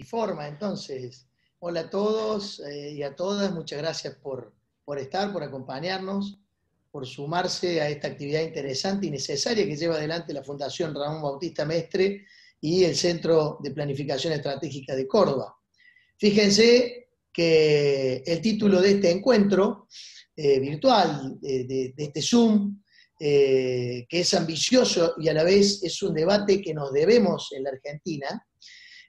Forma, entonces. Hola a todos y a todas, muchas gracias por estar, por acompañarnos, por sumarse a esta actividad interesante y necesaria que lleva adelante la Fundación Ramón Bautista Mestre y el Centro de Planificación Estratégica de Córdoba. Fíjense que el título de este encuentro virtual, de este Zoom, que es ambicioso y a la vez es un debate que nos debemos en la Argentina,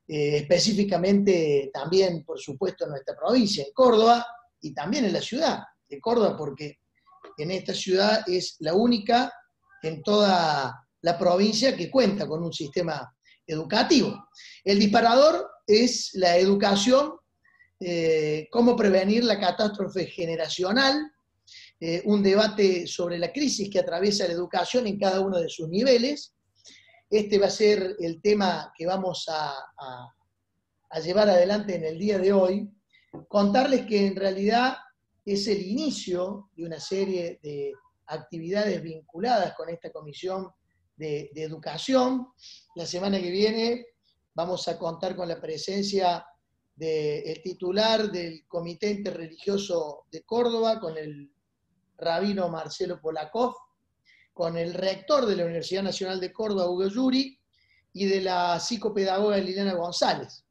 específicamente también, por supuesto, en nuestra provincia, en Córdoba, y también en la ciudad de Córdoba, porque en esta ciudad es la única en toda la provincia que cuenta con un sistema educativo. El disparador es la educación, cómo prevenir la catástrofe generacional, un debate sobre la crisis que atraviesa la educación en cada uno de sus niveles. Este va a ser el tema que vamos a llevar adelante en el día de hoy. Contarles que en realidad es el inicio de una serie de actividades vinculadas con esta comisión de educación. La semana que viene vamos a contar con la presencia del titular del Comité Interreligioso de Córdoba, con el rabino Marcelo Polakov, con el rector de la Universidad Nacional de Córdoba, Hugo Yuri, y de la psicopedagoga Liliana González.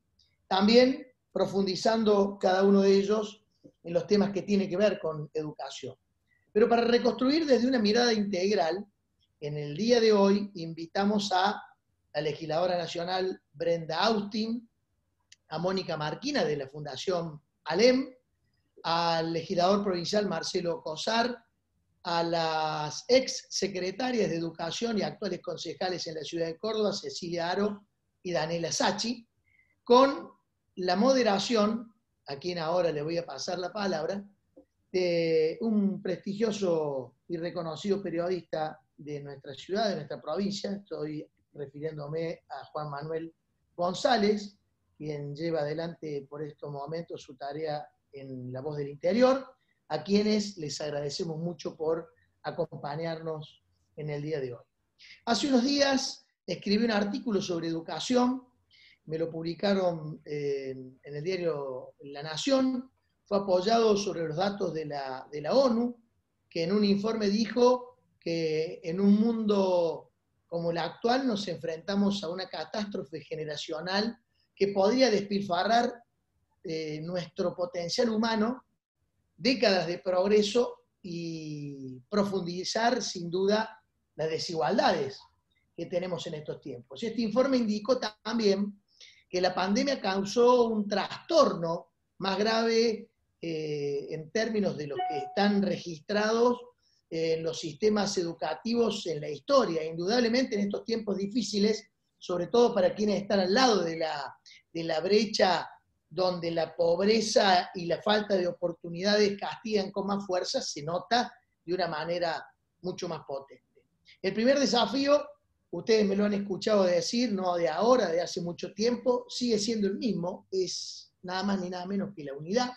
También profundizando cada uno de ellos en los temas que tienen que ver con educación. Pero para reconstruir desde una mirada integral, en el día de hoy invitamos a la legisladora nacional Brenda Austin, a Mónica Marquina de la Fundación ALEM, al legislador provincial Marcelo Cosar, a las ex secretarias de Educación y actuales concejales en la ciudad de Córdoba, Cecilia Aro y Daniela Sacchi, con la moderación, a quien ahora le voy a pasar la palabra, de un prestigioso y reconocido periodista de nuestra ciudad, de nuestra provincia. Estoy refiriéndome a Juan Manuel González, quien lleva adelante por estos momentos su tarea en La Voz del Interior, a quienes les agradecemos mucho por acompañarnos en el día de hoy. Hace unos días escribí un artículo sobre educación, me lo publicaron en el diario La Nación, fue apoyado sobre los datos de la ONU, que en un informe dijo que en un mundo como el actual nos enfrentamos a una catástrofe generacional que podría despilfarrar nuestro potencial humano, décadas de progreso y profundizar sin duda las desigualdades que tenemos en estos tiempos. Este informe indicó también que la pandemia causó un trastorno más grave en términos de los que están registrados en los sistemas educativos en la historia. Indudablemente en estos tiempos difíciles, sobre todo para quienes están al lado de la brecha donde la pobreza y la falta de oportunidades castigan con más fuerza, se nota de una manera mucho más potente. El primer desafío, ustedes me lo han escuchado decir, no de ahora, de hace mucho tiempo, sigue siendo el mismo, es nada más ni nada menos que la unidad.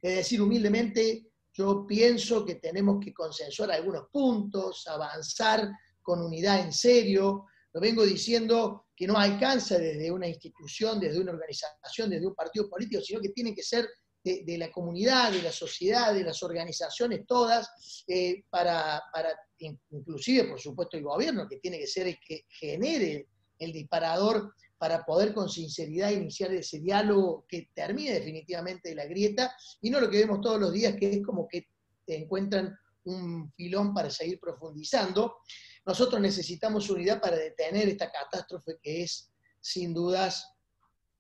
Es decir, humildemente, yo pienso que tenemos que consensuar algunos puntos, avanzar con unidad en serio. Lo vengo diciendo que no alcanza desde una institución, desde una organización, desde un partido político, sino que tiene que ser de la comunidad, de la sociedad, de las organizaciones todas, para inclusive, por supuesto, el gobierno, que tiene que ser el que genere el disparador para poder con sinceridad iniciar ese diálogo que termine definitivamente la grieta, y no lo que vemos todos los días, que es como que encuentran un filón para seguir profundizando. Nosotros necesitamos unidad para detener esta catástrofe que es, sin dudas,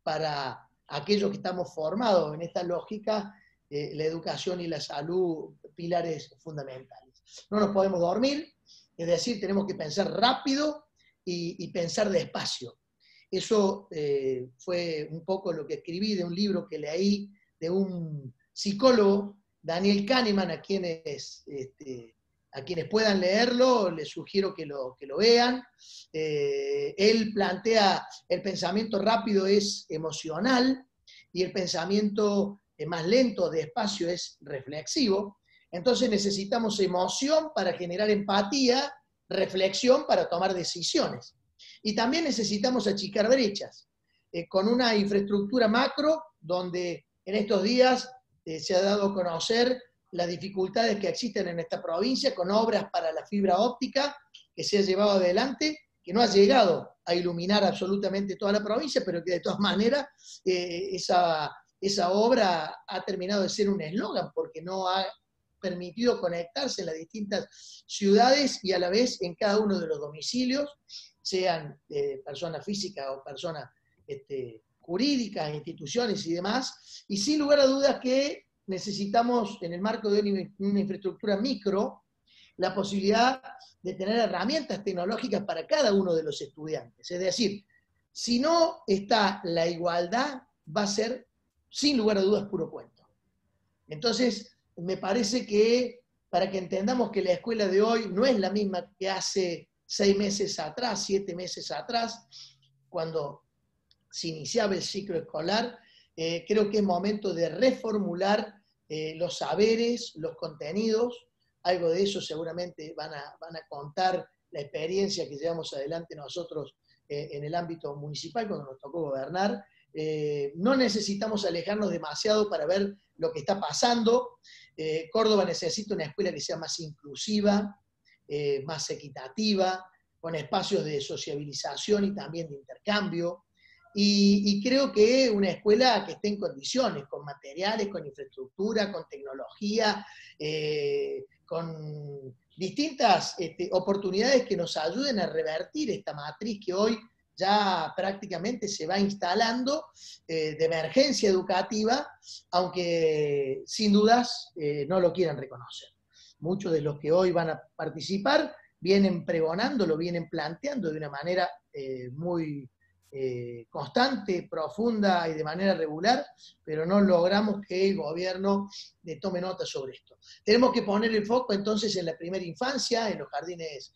para aquellos que estamos formados en esta lógica, la educación y la salud, pilares fundamentales. No nos podemos dormir, es decir, tenemos que pensar rápido y pensar despacio. Eso fue un poco lo que escribí de un libro que leí de un psicólogo, Daniel Kahneman, a quienes puedan leerlo, les sugiero que lo vean. Él plantea, el pensamiento rápido es emocional y el pensamiento más lento, despacio, es reflexivo. Entonces necesitamos emoción para generar empatía, reflexión para tomar decisiones. Y también necesitamos achicar brechas. con una infraestructura macro, donde en estos días se ha dado a conocer las dificultades que existen en esta provincia, con obras para la fibra óptica que se ha llevado adelante, que no ha llegado a iluminar absolutamente toda la provincia, pero que de todas maneras esa obra ha terminado de ser un eslogan, porque no ha permitido conectarse en las distintas ciudades y a la vez en cada uno de los domicilios, sean personas físicas o personas jurídicas, instituciones y demás, y sin lugar a dudas que necesitamos, en el marco de una infraestructura micro, la posibilidad de tener herramientas tecnológicas para cada uno de los estudiantes. Es decir, si no está la igualdad, va a ser, sin lugar a dudas, puro cuento. Entonces, me parece que para que entendamos que la escuela de hoy no es la misma que hace 6 meses atrás, 7 meses atrás, cuando se iniciaba el ciclo escolar, creo que es momento de reformular los saberes, los contenidos. Algo de eso seguramente van a contar la experiencia que llevamos adelante nosotros en el ámbito municipal cuando nos tocó gobernar. No necesitamos alejarnos demasiado para ver lo que está pasando. Córdoba necesita una escuela que sea más inclusiva, más equitativa, con espacios de sociabilización y también de intercambio. Y creo que una escuela que esté en condiciones, con materiales, con infraestructura, con tecnología, con distintas oportunidades que nos ayuden a revertir esta matriz que hoy ya prácticamente se va instalando de emergencia educativa, aunque sin dudas no lo quieran reconocer. Muchos de los que hoy van a participar vienen pregonando, lo vienen planteando de una manera muy constante, profunda y de manera regular, pero no logramos que el gobierno tome nota sobre esto. Tenemos que poner el foco entonces en la primera infancia, en los jardines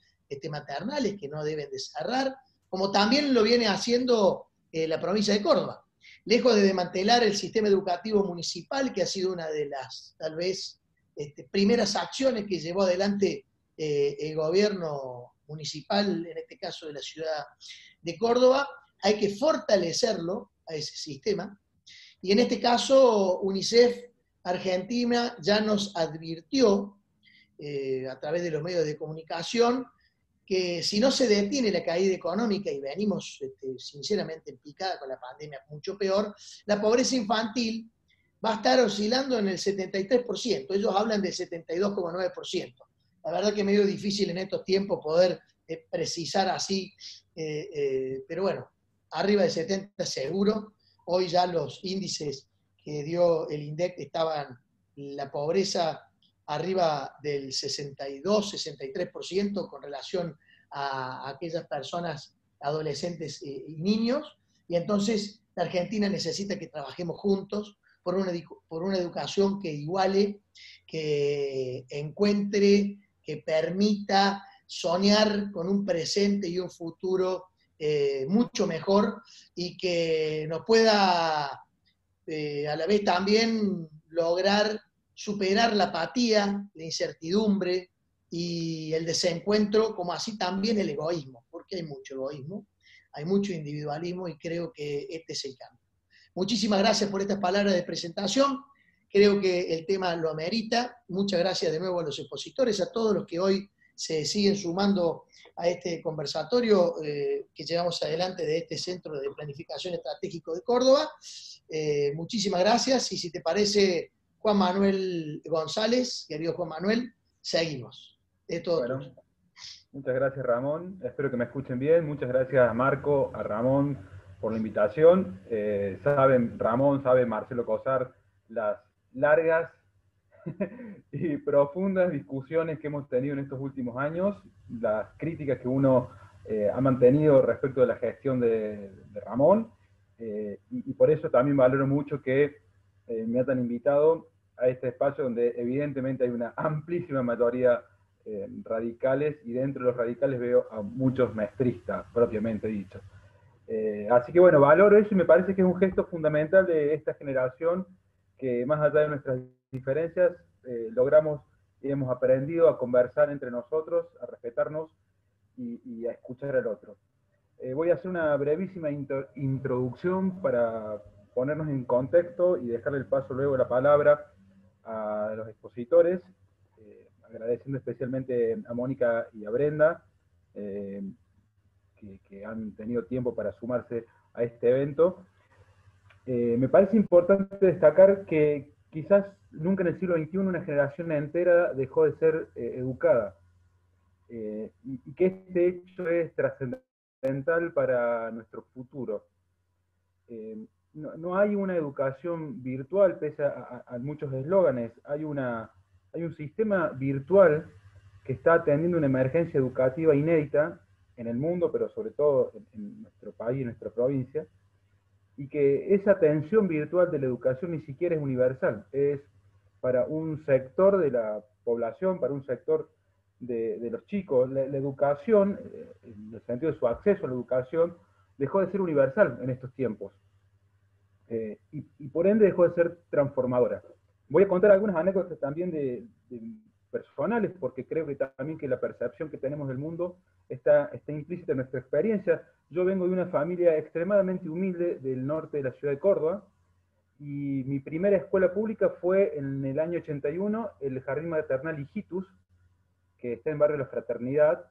maternales que no deben de cerrar, como también lo viene haciendo la provincia de Córdoba. Lejos de desmantelar el sistema educativo municipal, que ha sido una de las, tal vez, primeras acciones que llevó adelante el gobierno municipal, en este caso de la ciudad de Córdoba, hay que fortalecerlo a ese sistema. Y en este caso, UNICEF Argentina ya nos advirtió, a través de los medios de comunicación, que si no se detiene la caída económica, y venimos sinceramente en picada con la pandemia, mucho peor, la pobreza infantil va a estar oscilando en el 73%. Ellos hablan del 72,9%. La verdad que es medio difícil en estos tiempos poder precisar así, pero bueno, arriba de 70 seguro. Hoy ya los índices que dio el INDEC estaban, la pobreza arriba del 62-63% con relación a aquellas personas, adolescentes y niños, y entonces la Argentina necesita que trabajemos juntos por una educación que iguale, que encuentre, que permita soñar con un presente y un futuro mucho mejor, y que nos pueda a la vez también lograr superar la apatía, la incertidumbre y el desencuentro, como así también el egoísmo, porque hay mucho egoísmo, hay mucho individualismo, y creo que este es el cambio. Muchísimas gracias por estas palabras de presentación. Creo que el tema lo amerita. Muchas gracias de nuevo a los expositores, a todos los que hoy se siguen sumando a este conversatorio que llevamos adelante de este Centro de Planificación Estratégico de Córdoba. Muchísimas gracias, y si te parece, Juan Manuel González, querido Juan Manuel, seguimos. Es todo bueno, tuyo. Muchas gracias, Ramón. Espero que me escuchen bien. Muchas gracias a Marco, a Ramón por la invitación. Saben, Ramón, sabe Marcelo Cosar, las largas y profundas discusiones que hemos tenido en estos últimos años, las críticas que uno ha mantenido respecto de la gestión de Ramón, y por eso también valoro mucho que me hayan invitado a este espacio donde evidentemente hay una amplísima mayoría radicales, y dentro de los radicales veo a muchos maestristas, propiamente dicho. Así que bueno, valoro eso, y me parece que es un gesto fundamental de esta generación, que más allá de nuestras diferencias, logramos y hemos aprendido a conversar entre nosotros, a respetarnos y a escuchar al otro. Voy a hacer una brevísima introducción para ponernos en contexto y dejarle el paso luego la palabra a los expositores, agradeciendo especialmente a Mónica y a Brenda, que han tenido tiempo para sumarse a este evento. Me parece importante destacar que quizás nunca en el siglo XXI una generación entera dejó de ser educada, y que este hecho es trascendental para nuestro futuro. No hay una educación virtual, pese a muchos eslóganes. Hay un sistema virtual que está atendiendo una emergencia educativa inédita en el mundo, pero sobre todo en nuestro país, en nuestra provincia, y que esa atención virtual de la educación ni siquiera es universal, es para un sector de la población, para un sector de los chicos. La educación, en el sentido de su acceso a la educación, dejó de ser universal en estos tiempos, y por ende dejó de ser transformadora. Voy a contar algunas anécdotas también de personales, porque creo que también que la percepción que tenemos del mundo está implícita en nuestra experiencia. Yo vengo de una familia extremadamente humilde del norte de la ciudad de Córdoba, y mi primera escuela pública fue en el año 81, el Jardín Maternal Hijitus, que está en Barrio La Fraternidad,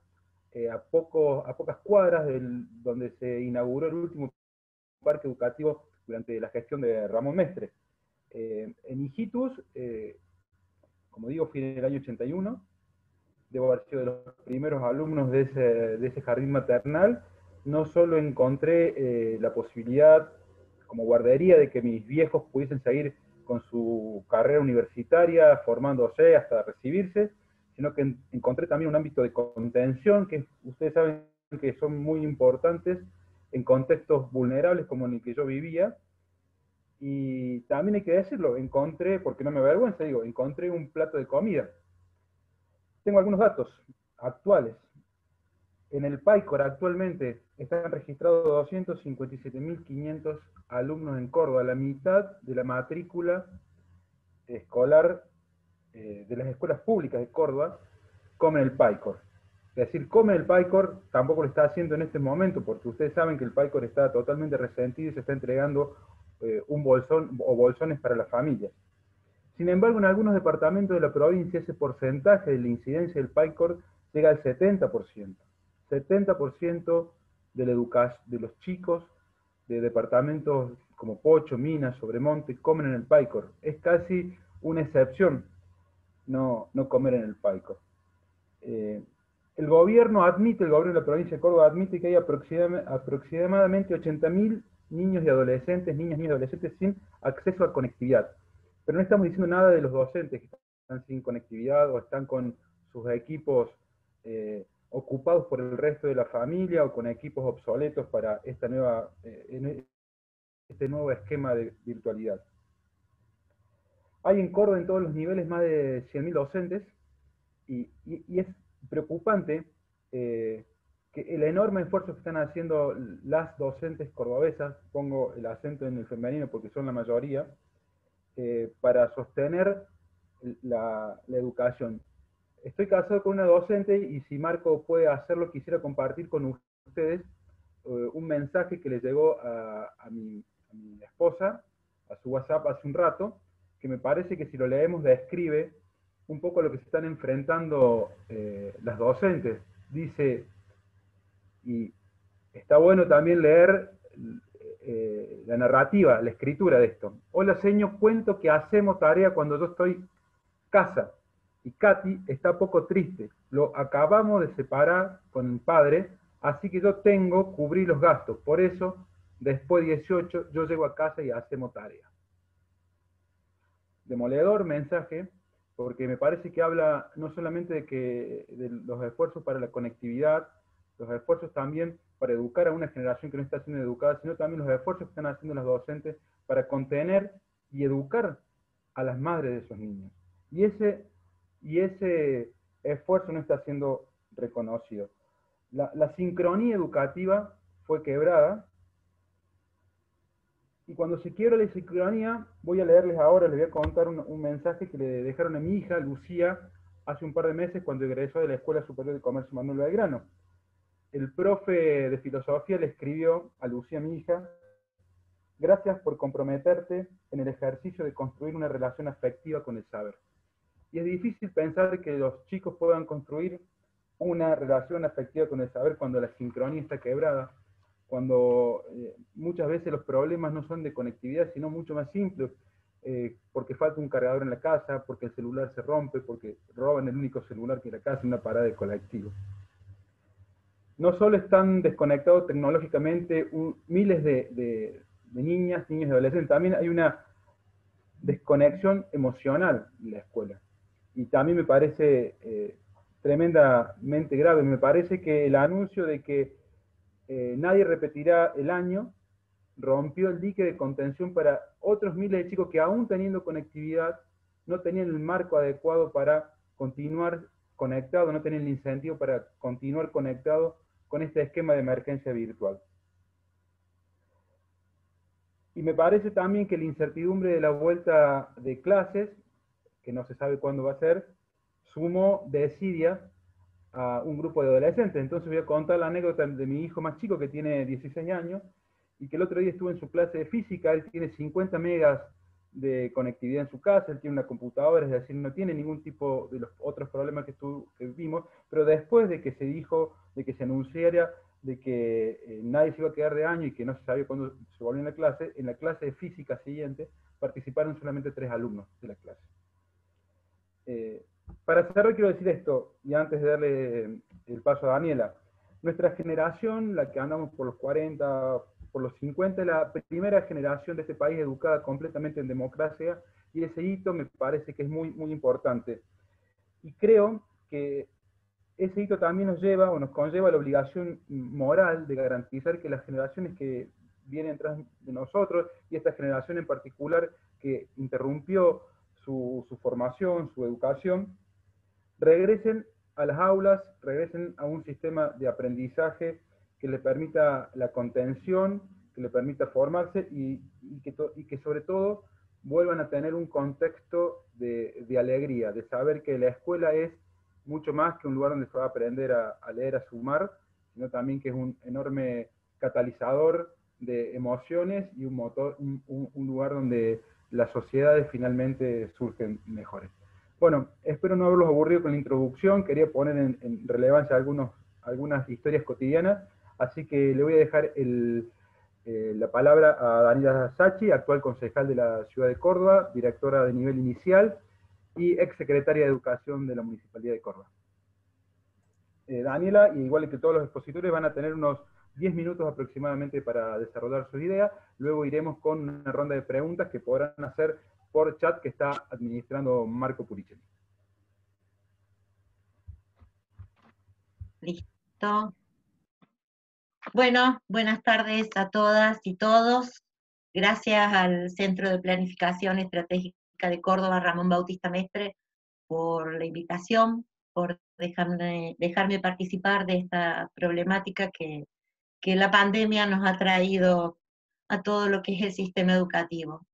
a pocas cuadras donde se inauguró el último parque educativo durante la gestión de Ramón Mestre. En Hijitus, como digo, fui en el año 81, debo haber sido de los primeros alumnos de ese jardín maternal. No solo encontré la posibilidad como guardería de que mis viejos pudiesen seguir con su carrera universitaria, formándose hasta recibirse, sino que encontré también un ámbito de contención, que ustedes saben que son muy importantes en contextos vulnerables como en el que yo vivía. Y también hay que decirlo, encontré, porque no me avergüenza, digo, encontré un plato de comida. Tengo algunos datos actuales. En el PAICOR actualmente están registrados 257.500 alumnos en Córdoba, la mitad de la matrícula escolar de las escuelas públicas de Córdoba comen el PAICOR. Es decir, comen el PAICOR, tampoco lo está haciendo en este momento, porque ustedes saben que el PAICOR está totalmente resentido y se está entregando un bolsón o bolsones para las familias. Sin embargo, en algunos departamentos de la provincia ese porcentaje de la incidencia del PAICOR llega al 70%. 70% de los chicos de departamentos como Pocho, Minas, Sobremonte, comen en el PAICOR. Es casi una excepción no comer en el PAICOR. El gobierno de la provincia de Córdoba admite que hay aproximadamente 80.000 niños y adolescentes, niñas y adolescentes sin acceso a conectividad. Pero no estamos diciendo nada de los docentes que están sin conectividad o están con sus equipos ocupados por el resto de la familia o con equipos obsoletos para este nuevo esquema de virtualidad. Hay en Córdoba en todos los niveles más de 100.000 docentes, y es preocupante que el enorme esfuerzo que están haciendo las docentes cordobesas, pongo el acento en el femenino porque son la mayoría, para sostener la educación. Estoy casado con una docente, y si Marco puede hacerlo, quisiera compartir con ustedes un mensaje que le llegó a mi esposa, a su WhatsApp hace un rato, que me parece que si lo leemos describe un poco lo que se están enfrentando las docentes. Dice, y está bueno también leer la narrativa, la escritura de esto. Hola, señor, cuento que hacemos tarea cuando yo estoy casa, y Katy está poco triste. Lo acabamos de separar con el padre, así que yo tengo que cubrir los gastos. Por eso, después de 18, yo llego a casa y hacemos tarea. Demoledor mensaje, porque me parece que habla no solamente de los esfuerzos para la conectividad, los esfuerzos también para educar a una generación que no está siendo educada, sino también los esfuerzos que están haciendo las docentes para contener y educar a las madres de esos niños. Y ese esfuerzo no está siendo reconocido. La sincronía educativa fue quebrada, y cuando se quiebra la sincronía, voy a leerles ahora, les voy a contar un mensaje que le dejaron a mi hija, Lucía, hace un par de meses, cuando egresó de la Escuela Superior de Comercio Manuel Belgrano. el profe de filosofía le escribió a Lucía, mi hija: gracias por comprometerte en el ejercicio de construir una relación afectiva con el saber. Y es difícil pensar que los chicos puedan construir una relación afectiva con el saber cuando la sincronía está quebrada, cuando muchas veces los problemas no son de conectividad, sino mucho más simples, porque falta un cargador en la casa, porque el celular se rompe, porque roban el único celular que hay en la casa en una parada de colectivo. No solo están desconectados tecnológicamente miles de niñas, niños y adolescentes, también hay una desconexión emocional en la escuela. Y también me parece tremendamente grave. Me parece que el anuncio de que nadie repetirá el año rompió el dique de contención para otros miles de chicos que, aún teniendo conectividad, no tenían el marco adecuado para continuar conectado, no tenían el incentivo para continuar conectado con este esquema de emergencia virtual. Y me parece también que la incertidumbre de la vuelta de clases, que no se sabe cuándo va a ser, sumó desidia a un grupo de adolescentes. Entonces voy a contar la anécdota de mi hijo más chico, que tiene 16 años, y que el otro día estuvo en su clase de física. Él tiene 50 megas de conectividad en su casa, él tiene una computadora, es decir, no tiene ningún tipo de los otros problemas que vimos, pero después de que se dijo, de que se anunciara de que nadie se iba a quedar de año y que no se sabía cuándo se volvió en la clase de física siguiente participaron solamente 3 alumnos de la clase. Para cerrar quiero decir esto, y antes de darle el paso a Daniela. Nuestra generación, la que andamos por los 40, por los 50, es la primera generación de este país educada completamente en democracia, y ese hito me parece que es muy, muy importante. Y creo que ese hito también nos lleva o nos conlleva la obligación moral de garantizar que las generaciones que vienen tras de nosotros, y esta generación en particular que interrumpió su formación, su educación, regresen a las aulas, regresen a un sistema de aprendizaje que le permita la contención, que le permita formarse y que sobre todo vuelvan a tener un contexto de alegría, de saber que la escuela es mucho más que un lugar donde se va a aprender a leer, a sumar, sino también que es un enorme catalizador de emociones y un lugar donde las sociedades finalmente surgen mejores. Bueno, espero no haberlos aburrido con la introducción. Quería poner en relevancia algunas historias cotidianas, así que le voy a dejar la palabra a Daniela Sachi, actual concejal de la ciudad de Córdoba, directora de nivel inicial y ex secretaria de Educación de la Municipalidad de Córdoba. Daniela, igual que todos los expositores, van a tener unos 10 minutos aproximadamente para desarrollar su idea. Luego iremos con una ronda de preguntas que podrán hacer por chat, que está administrando Marco Puricelli. Listo. Bueno, buenas tardes a todas y todos. Gracias al Centro de Planificación Estratégica de Córdoba, Ramón Bautista Mestre, por la invitación, por dejarme participar de esta problemática que la pandemia nos ha traído a todo lo que es el sistema educativo.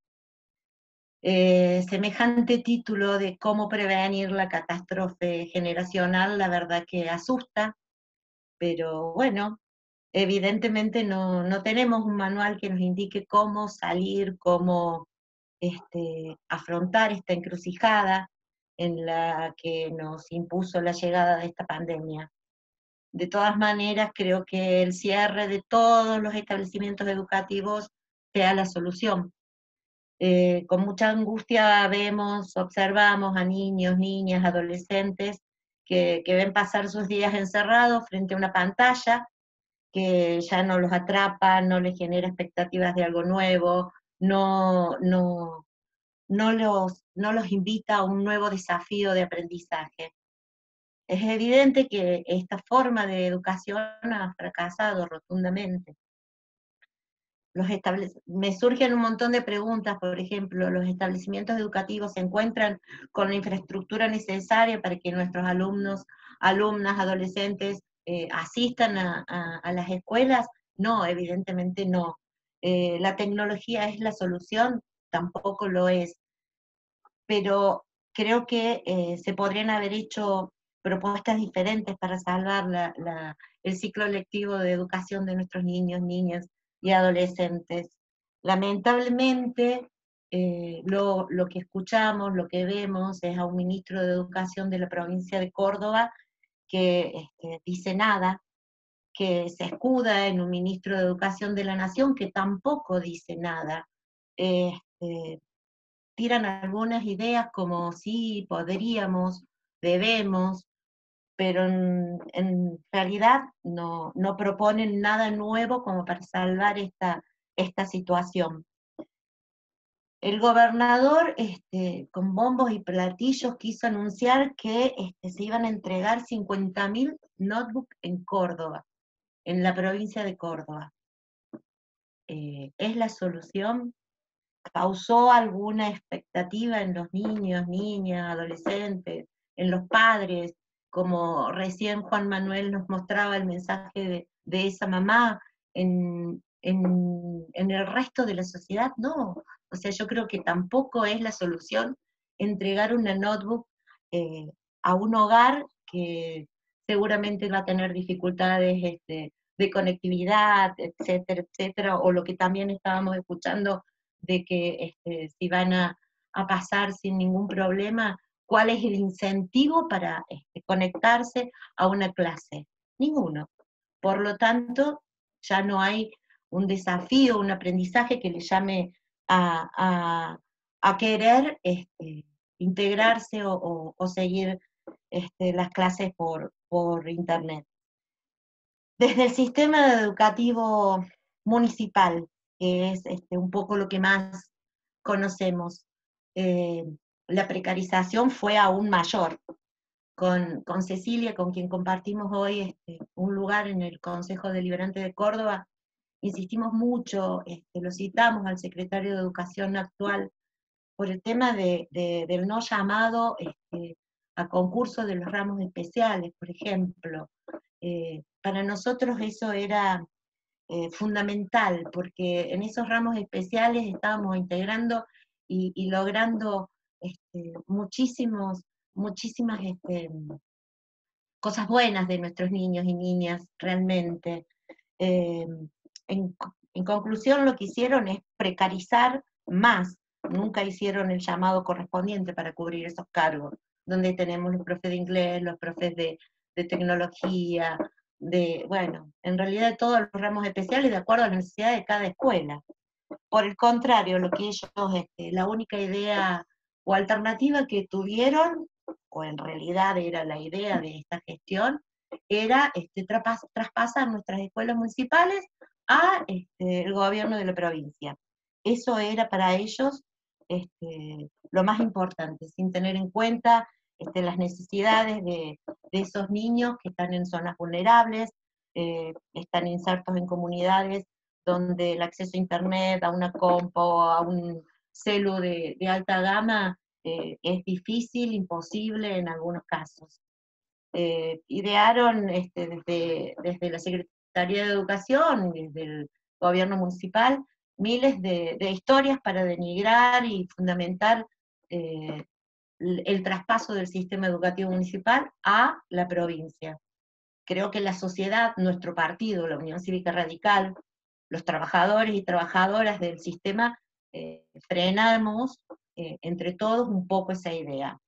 Semejante título de cómo prevenir la catástrofe generacional, la verdad que asusta, pero bueno, evidentemente no tenemos un manual que nos indique cómo salir, cómo afrontar esta encrucijada en la que nos impuso la llegada de esta pandemia. De todas maneras, creo que el cierre de todos los establecimientos educativos sea la solución. Con mucha angustia observamos a niños, niñas, adolescentes que ven pasar sus días encerrados frente a una pantalla que ya no los atrapa, no les genera expectativas de algo nuevo, no los invita a un nuevo desafío de aprendizaje. Es evidente que esta forma de educación ha fracasado rotundamente. Me surgen un montón de preguntas. Por ejemplo, ¿los establecimientos educativos se encuentran con la infraestructura necesaria para que nuestros alumnos, alumnas, adolescentes asistan a las escuelas? No, evidentemente no. ¿La tecnología es la solución? Tampoco lo es. Pero creo que se podrían haber hecho propuestas diferentes para salvar el ciclo lectivo de educación de nuestros niños, niñas y adolescentes. Lamentablemente, lo que escuchamos, lo que vemos es a un ministro de Educación de la provincia de Córdoba que dice nada, que se escuda en un ministro de Educación de la Nación que tampoco dice nada. Tiran algunas ideas como sí, podríamos, debemos, pero en realidad no proponen nada nuevo como para salvar esta situación. El gobernador, con bombos y platillos, quiso anunciar que se iban a entregar 50.000 notebooks en Córdoba, en la provincia de Córdoba. ¿Es la solución? ¿Causó alguna expectativa en los niños, niñas, adolescentes, en los padres, como recién Juan Manuel nos mostraba el mensaje de esa mamá, en el resto de la sociedad? No. O sea, yo creo que tampoco es la solución entregar una notebook a un hogar que seguramente va a tener dificultades de conectividad, etcétera, etcétera, o lo que también estábamos escuchando de que si van a pasar sin ningún problema, ¿cuál es el incentivo para conectarse a una clase? Ninguno. Por lo tanto, ya no hay un desafío, un aprendizaje que le llame a querer integrarse o seguir las clases por internet. Desde el sistema educativo municipal, que es un poco lo que más conocemos, la precarización fue aún mayor. Con Cecilia, con quien compartimos hoy un lugar en el Consejo Deliberante de Córdoba, insistimos mucho, lo citamos al secretario de Educación actual, por el tema del no llamado a concurso de los ramos especiales, por ejemplo. Para nosotros eso era fundamental, porque en esos ramos especiales estábamos integrando y logrando muchísimas cosas buenas de nuestros niños y niñas, realmente. En conclusión, lo que hicieron es precarizar más, nunca hicieron el llamado correspondiente para cubrir esos cargos, donde tenemos los profes de inglés, los profes de tecnología, bueno, en realidad de todos los ramos especiales de acuerdo a la necesidad de cada escuela. Por el contrario, lo que ellos, la única idea o alternativa que tuvieron, o en realidad era la idea de esta gestión, era traspasar nuestras escuelas municipales a el gobierno de la provincia. Eso era para ellos lo más importante, sin tener en cuenta las necesidades de esos niños que están en zonas vulnerables, están insertos en comunidades donde el acceso a internet, a una compo, a un celu de alta gama es difícil, imposible en algunos casos. Idearon desde la Secretaría de Educación y desde el gobierno municipal miles de historias para denigrar y fundamentar el traspaso del sistema educativo municipal a la provincia. Creo que la sociedad, nuestro partido, la Unión Cívica Radical, los trabajadores y trabajadoras del sistema, frenamos entre todos un poco esa idea.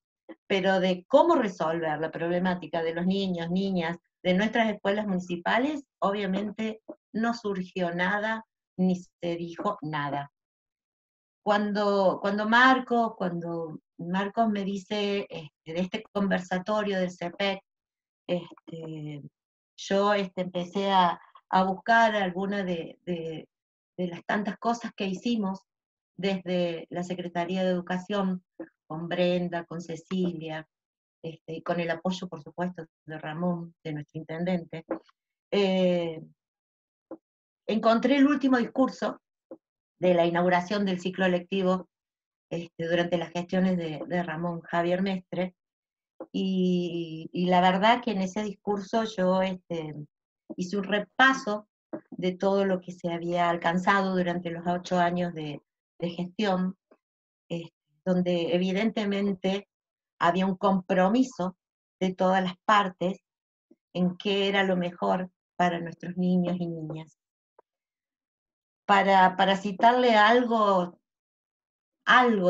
Pero de cómo resolver la problemática de los niños, niñas, de nuestras escuelas municipales, obviamente no surgió nada, ni se dijo nada. Cuando Marcos me dice de este conversatorio del CEPEC, yo empecé a buscar algunas de las tantas cosas que hicimos desde la Secretaría de Educación, con Brenda, con Cecilia, y con el apoyo, por supuesto, de Ramón, de nuestro intendente. Encontré el último discurso de la inauguración del ciclo lectivo durante las gestiones de Ramón Javier Mestre, y la verdad que en ese discurso yo hice un repaso de todo lo que se había alcanzado durante los 8 años de gestión, donde evidentemente había un compromiso de todas las partes en qué era lo mejor para nuestros niños y niñas. Para citarle algo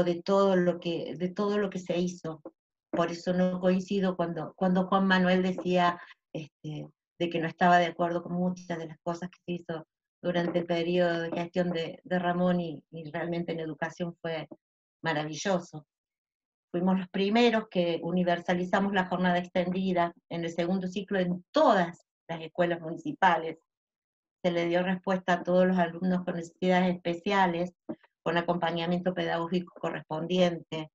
de todo lo que se hizo. Por eso no coincido cuando Juan Manuel decía de que no estaba de acuerdo con muchas de las cosas que se hizo durante el periodo de gestión de Ramón, y realmente en educación fue maravilloso. Fuimos los primeros que universalizamos la jornada extendida en el segundo ciclo en todas las escuelas municipales. Se le dio respuesta a todos los alumnos con necesidades especiales, con acompañamiento pedagógico correspondiente.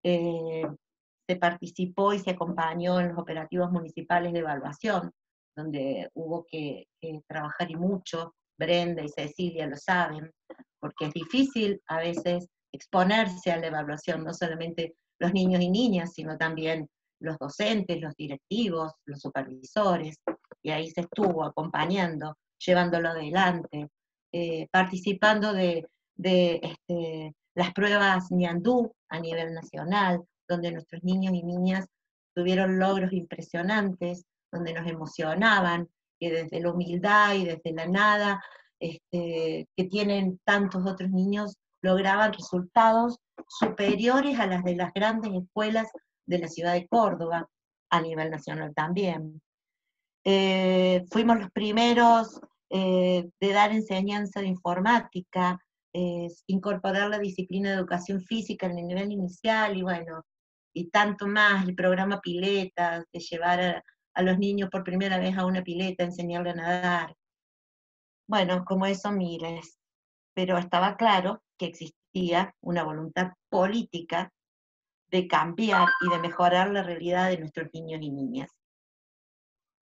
Se participó y se acompañó en los operativos municipales de evaluación, donde hubo que trabajar y mucho. Brenda y Cecilia lo saben, porque es difícil a veces exponerse a la evaluación, no solamente los niños y niñas, sino también los docentes, los directivos, los supervisores, y ahí se estuvo acompañando, llevándolo adelante, participando de las pruebas Ñandú a nivel nacional, donde nuestros niños y niñas tuvieron logros impresionantes, donde nos emocionaban, que desde la humildad y desde la nada, que tienen tantos otros niños, lograban resultados superiores a las de las grandes escuelas de la ciudad de Córdoba, a nivel nacional también. Fuimos los primeros de dar enseñanza de informática, incorporar la disciplina de educación física en el nivel inicial, y bueno, y tanto más, el programa Piletas, de llevar a los niños por primera vez a una pileta, enseñarle a nadar. Bueno, como eso miles, pero estaba claro que existía una voluntad política de cambiar y de mejorar la realidad de nuestros niños y niñas.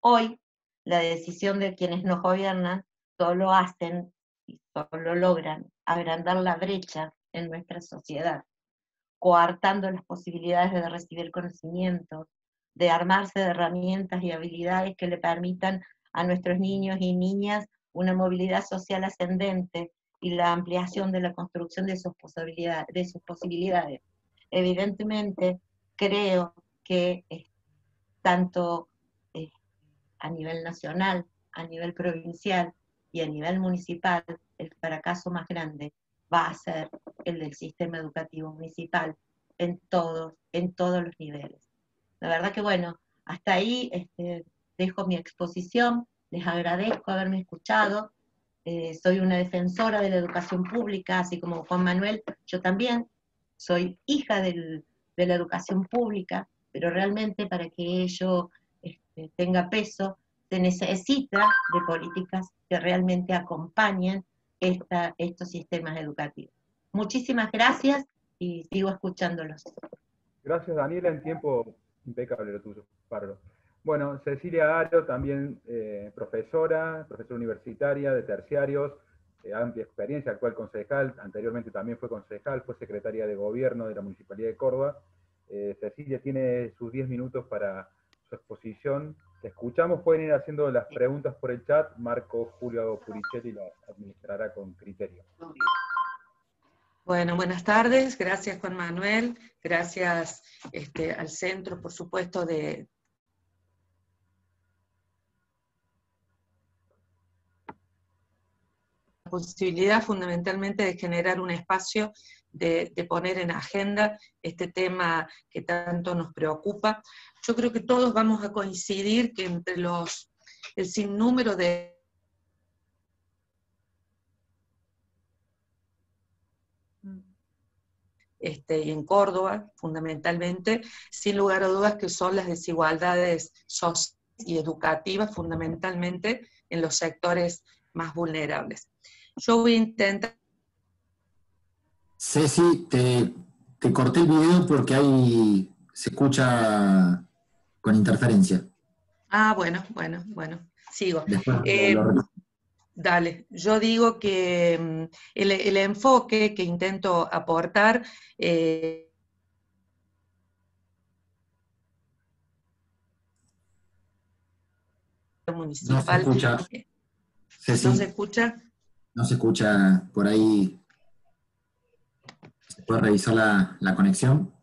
Hoy, la decisión de quienes nos gobiernan solo hacen y solo logran agrandar la brecha en nuestra sociedad, coartando las posibilidades de recibir conocimiento, de armarse de herramientas y habilidades que le permitan a nuestros niños y niñas una movilidad social ascendente y la ampliación de la construcción de sus posibilidades. Evidentemente, creo que tanto a nivel nacional, a nivel provincial y a nivel municipal, el fracaso más grande va a ser el del sistema educativo municipal en todos los niveles. La verdad que bueno, hasta ahí dejo mi exposición, les agradezco haberme escuchado, soy una defensora de la educación pública, así como Juan Manuel, yo también soy hija de la educación pública, pero realmente para que ello tenga peso, se necesita de políticas que realmente acompañen estos sistemas educativos. Muchísimas gracias y sigo escuchándolos. Gracias, Daniela, en tiempo impecable lo tuyo, bárbaro. Bueno, Cecilia Aro, también profesora universitaria de terciarios, amplia experiencia, actual concejal, anteriormente también fue concejal, fue secretaria de gobierno de la Municipalidad de Córdoba. Cecilia tiene sus 10 minutos para su exposición. Te escuchamos, pueden ir haciendo las preguntas por el chat, Marco Julio Puricelli las administrará con criterio. Bueno, buenas tardes, gracias Juan Manuel, gracias al centro, por supuesto, de la posibilidad fundamentalmente de generar un espacio, de poner en agenda este tema que tanto nos preocupa. Yo creo que todos vamos a coincidir que entre el sinnúmero de y en Córdoba, fundamentalmente, sin lugar a dudas que son las desigualdades sociales y educativas, fundamentalmente en los sectores más vulnerables. Yo voy a intentar... Ceci, te corté el video porque ahí se escucha con interferencia. Ah, bueno, sigo. Después Dale, yo digo que el enfoque que intento aportar municipal. No se escucha. Ceci, ¿No se escucha? No se escucha por ahí. ¿Se puede revisar la conexión?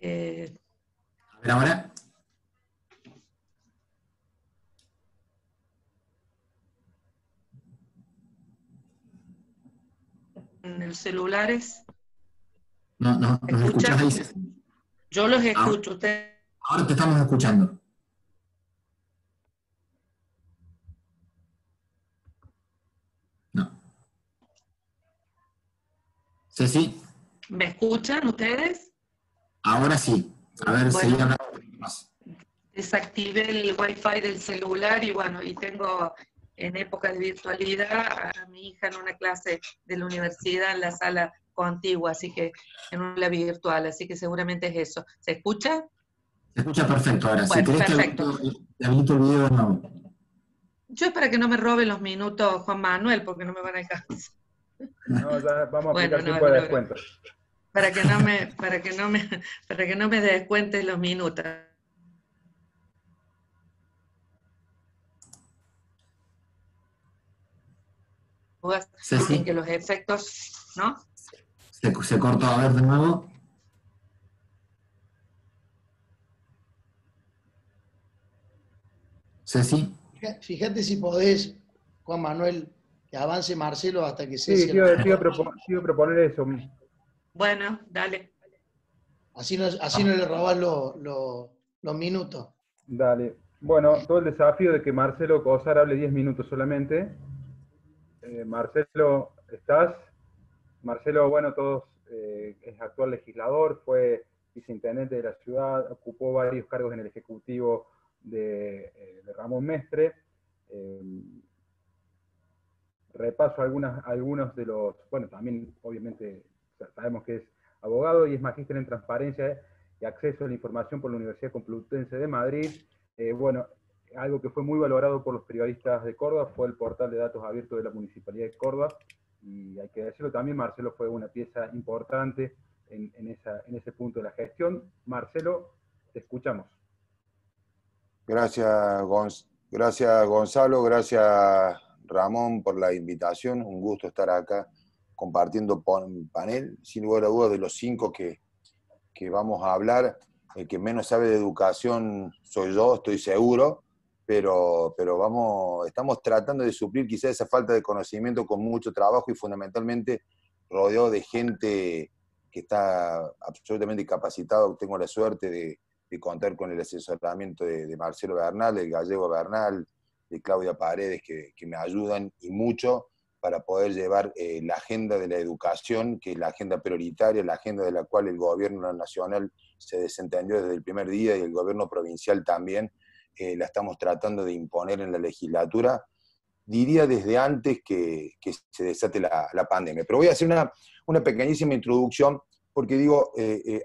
A ver ahora. el celulares. No, ¿nos escuchás ahí, Ceci? Yo los escucho, ustedes. Ahora te estamos escuchando. No. Ceci, ¿Me escuchan ustedes? ahora sí. A ver, Bueno. seguí hablando más. Desactivé el wifi del celular y bueno, y tengo en época de virtualidad a mi hija en una clase de la universidad en la sala contigua, así que en una virtual, así que seguramente es eso. ¿Se escucha? Se escucha perfecto ahora. Bueno, si querés perfecto. te habilito el video de nuevo. Yo es para que no me robe los minutos Juan Manuel, porque no me van a dejar. No, ya vamos a aplicar Bueno, tiempo de descuento. Para que no me descuentes los minutos. Ceci, Que los efectos, ¿no? se cortó, a ver de nuevo. Ceci. Fíjate si podés, Juan Manuel, que avance Marcelo hasta que Sí, se te iba a proponer eso. Bueno, dale. Así no le robás los minutos. Dale. Bueno, todo el desafío de que Marcelo Cosar hable 10 minutos solamente. Marcelo, ¿estás? Marcelo, bueno, es actual legislador, fue viceintendente de la ciudad, ocupó varios cargos en el Ejecutivo de Ramón Mestre. Repaso algunos de los, bueno, también obviamente sabemos que es abogado y es magíster en transparencia y acceso a la información por la Universidad Complutense de Madrid. Bueno, algo que fue muy valorado por los periodistas de Córdoba fue el portal de datos abiertos de la Municipalidad de Córdoba, y hay que decirlo también, Marcelo fue una pieza importante en ese punto de la gestión. Marcelo, te escuchamos. Gracias Gonzalo, gracias Ramón por la invitación, un gusto estar acá compartiendo panel. Sin lugar a dudas, de los 5 que vamos a hablar, el que menos sabe de educación soy yo, estoy seguro, pero estamos tratando de suplir quizás esa falta de conocimiento con mucho trabajo y fundamentalmente rodeado de gente que está absolutamente capacitada. Tengo la suerte de contar con el asesoramiento de Marcelo Bernal, del Gallego Bernal, de Claudia Paredes, que me ayudan y mucho para poder llevar la agenda de la educación, que es la agenda prioritaria, la agenda de la cual el gobierno nacional se desentendió desde el primer día y el gobierno provincial también, la estamos tratando de imponer en la legislatura, diría desde antes que se desate la pandemia. Pero voy a hacer una pequeñísima introducción, porque digo,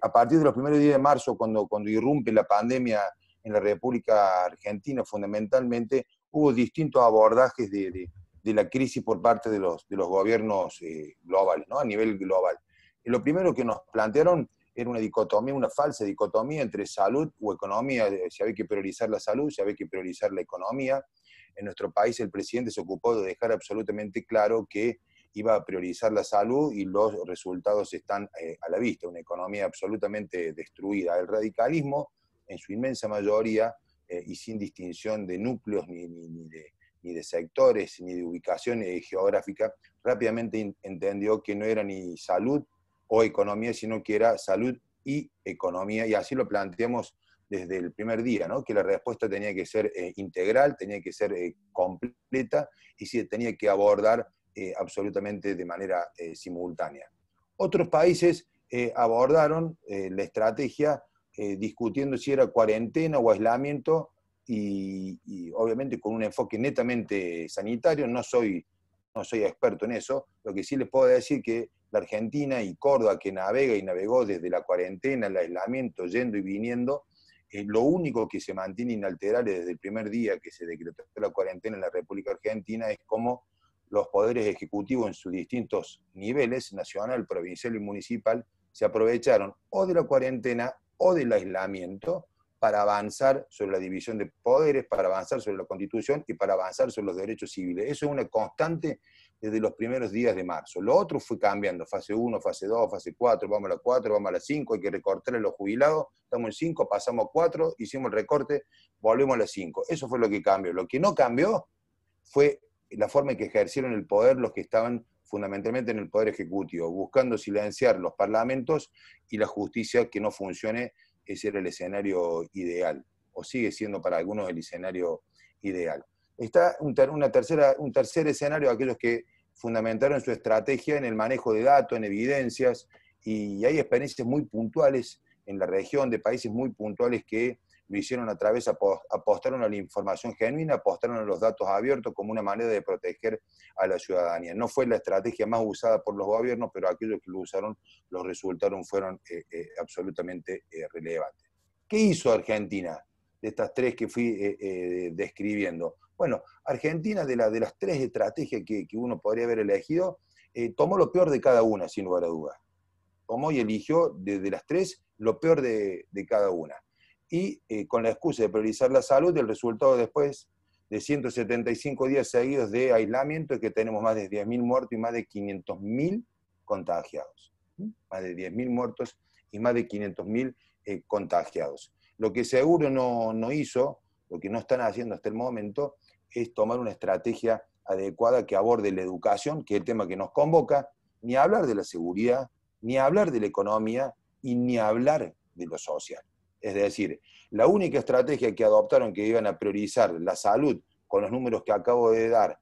a partir de los primeros días de marzo, cuando irrumpe la pandemia en la República Argentina, fundamentalmente hubo distintos abordajes de la crisis por parte de los gobiernos globales, ¿no? A nivel global. Y lo primero que nos plantearon era una dicotomía, una falsa dicotomía entre salud o economía. Si había que priorizar la salud, si había que priorizar la economía. En nuestro país el presidente se ocupó de dejar absolutamente claro que iba a priorizar la salud y los resultados están a la vista. Una economía absolutamente destruida. El radicalismo, en su inmensa mayoría, y sin distinción de núcleos ni de sectores, ni de ubicación geográfica, rápidamente entendió que no era ni salud o economía, sino que era salud y economía, y así lo planteamos desde el primer día, ¿no? Que la respuesta tenía que ser integral, tenía que ser completa, y se tenía que abordar absolutamente de manera simultánea. Otros países abordaron la estrategia discutiendo si era cuarentena o aislamiento, y obviamente con un enfoque netamente sanitario. No soy experto en eso. Lo que sí les puedo decir que la Argentina y Córdoba, que navega y navegó desde la cuarentena, el aislamiento, yendo y viniendo, lo único que se mantiene inalterable desde el primer día que se decretó la cuarentena en la República Argentina es cómo los poderes ejecutivos en sus distintos niveles, nacional, provincial y municipal, se aprovecharon o de la cuarentena o del aislamiento para avanzar sobre la división de poderes, para avanzar sobre la Constitución y para avanzar sobre los derechos civiles. Eso es una constante desde los primeros días de marzo. Lo otro fue cambiando, fase 1, fase 2, fase 4, vamos a la 4, vamos a la 5, hay que recortar a los jubilados, estamos en 5, pasamos a 4, hicimos el recorte, volvemos a la 5. Eso fue lo que cambió. Lo que no cambió fue la forma en que ejercieron el poder los que estaban fundamentalmente en el Poder Ejecutivo, buscando silenciar los parlamentos y la justicia que no funcione. Ese era el escenario ideal, o sigue siendo para algunos el escenario ideal. Está un tercer escenario, aquellos que fundamentaron su estrategia en el manejo de datos, en evidencias, y hay experiencias muy puntuales en la región, de países muy puntuales que lo hicieron a través, apostaron a la información genuina, apostaron a los datos abiertos como una manera de proteger a la ciudadanía. No fue la estrategia más usada por los gobiernos, pero aquellos que lo usaron, los resultados fueron absolutamente relevantes. ¿Qué hizo Argentina de estas tres que fui describiendo? Bueno, Argentina, de las tres estrategias que uno podría haber elegido, tomó lo peor de cada una, sin lugar a dudas. Tomó y eligió de las tres lo peor de cada una. Y con la excusa de priorizar la salud, el resultado después de 175 días seguidos de aislamiento es que tenemos más de 10.000 muertos y más de 500.000 contagiados. Más de 10.000 muertos y más de 500.000 contagiados. Lo que seguro no hizo, lo que no están haciendo hasta el momento, es tomar una estrategia adecuada que aborde la educación, que es el tema que nos convoca, ni hablar de la seguridad, ni hablar de la economía y ni hablar de lo social. Es decir, la única estrategia que adoptaron, que iban a priorizar la salud, con los números que acabo de dar,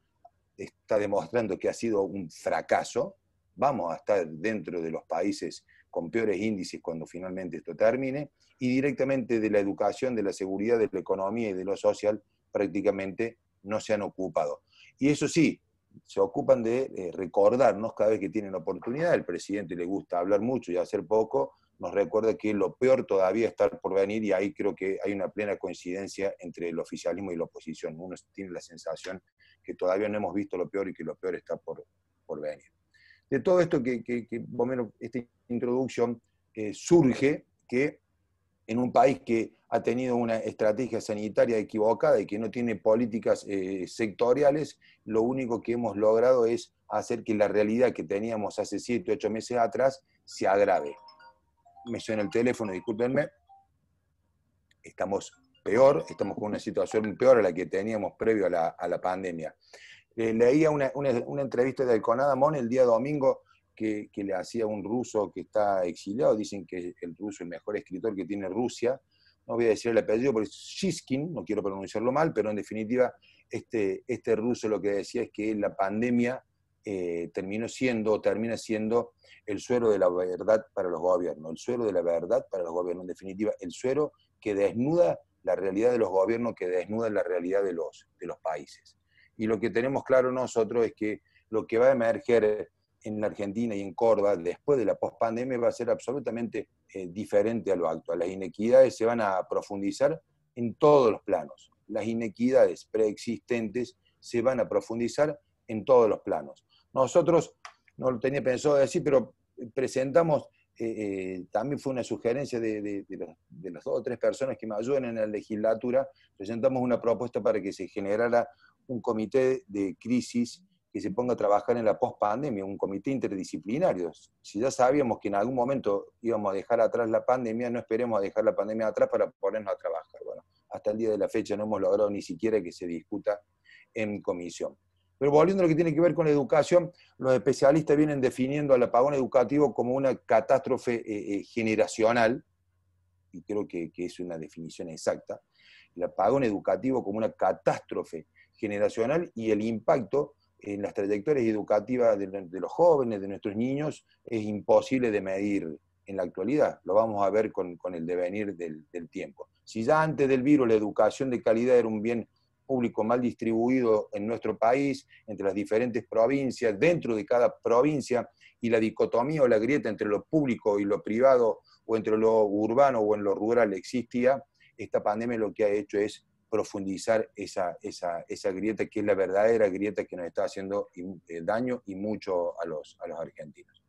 está demostrando que ha sido un fracaso. Vamos a estar dentro de los países con peores índices cuando finalmente esto termine, y directamente de la educación, de la seguridad, de la economía y de lo social prácticamente no se han ocupado. Y eso sí, se ocupan de recordarnos cada vez que tienen oportunidad. El presidente le gusta hablar mucho y hacer poco, nos recuerda que lo peor todavía está por venir, y ahí creo que hay una plena coincidencia entre el oficialismo y la oposición. Uno tiene la sensación que todavía no hemos visto lo peor y que lo peor está por venir. De todo esto más o menos, esta introducción surge que en un país que ha tenido una estrategia sanitaria equivocada y que no tiene políticas sectoriales, lo único que hemos logrado es hacer que la realidad que teníamos hace 7 u 8 meses atrás se agrave. Me suena el teléfono, discúlpenme. Estamos peor, estamos con una situación peor a la que teníamos previo a la pandemia. Leía una entrevista de Alconada Mon el día domingo que le hacía un ruso que está exiliado. Dicen que el ruso es el mejor escritor que tiene Rusia. No voy a decir el apellido porque es Shishkin, no quiero pronunciarlo mal, pero en definitiva este ruso lo que decía es que la pandemia termina siendo el suero de la verdad para los gobiernos, el suero de la verdad para los gobiernos, en definitiva, el suero que desnuda la realidad de los gobiernos, que desnuda la realidad de los países. Y lo que tenemos claro nosotros es que lo que va a emerger en la Argentina y en Córdoba después de la pospandemia va a ser absolutamente diferente a lo actual. Las inequidades se van a profundizar en todos los planos. Las inequidades preexistentes se van a profundizar en todos los planos. Nosotros, no lo tenía pensado decir, pero presentamos, también fue una sugerencia de las 2 o 3 personas que me ayudan en la legislatura, presentamos una propuesta para que se generara un comité de crisis que se ponga a trabajar en la pospandemia, un comité interdisciplinario. Si ya sabíamos que en algún momento íbamos a dejar atrás la pandemia, no esperemos a dejar la pandemia atrás para ponernos a trabajar. Bueno, hasta el día de la fecha no hemos logrado ni siquiera que se discuta en comisión. Pero volviendo a lo que tiene que ver con la educación, los especialistas vienen definiendo al apagón educativo como una catástrofe generacional, y creo que es una definición exacta, el apagón educativo como una catástrofe generacional, y el impacto en las trayectorias educativas de los jóvenes, de nuestros niños, es imposible de medir en la actualidad. Lo vamos a ver con el devenir del tiempo. Si ya antes del virus la educación de calidad era un bien público mal distribuido en nuestro país, entre las diferentes provincias, dentro de cada provincia, y la dicotomía o la grieta entre lo público y lo privado, o entre lo urbano o en lo rural existía, esta pandemia lo que ha hecho es profundizar esa grieta, que es la verdadera grieta que nos está haciendo daño y mucho a los argentinos.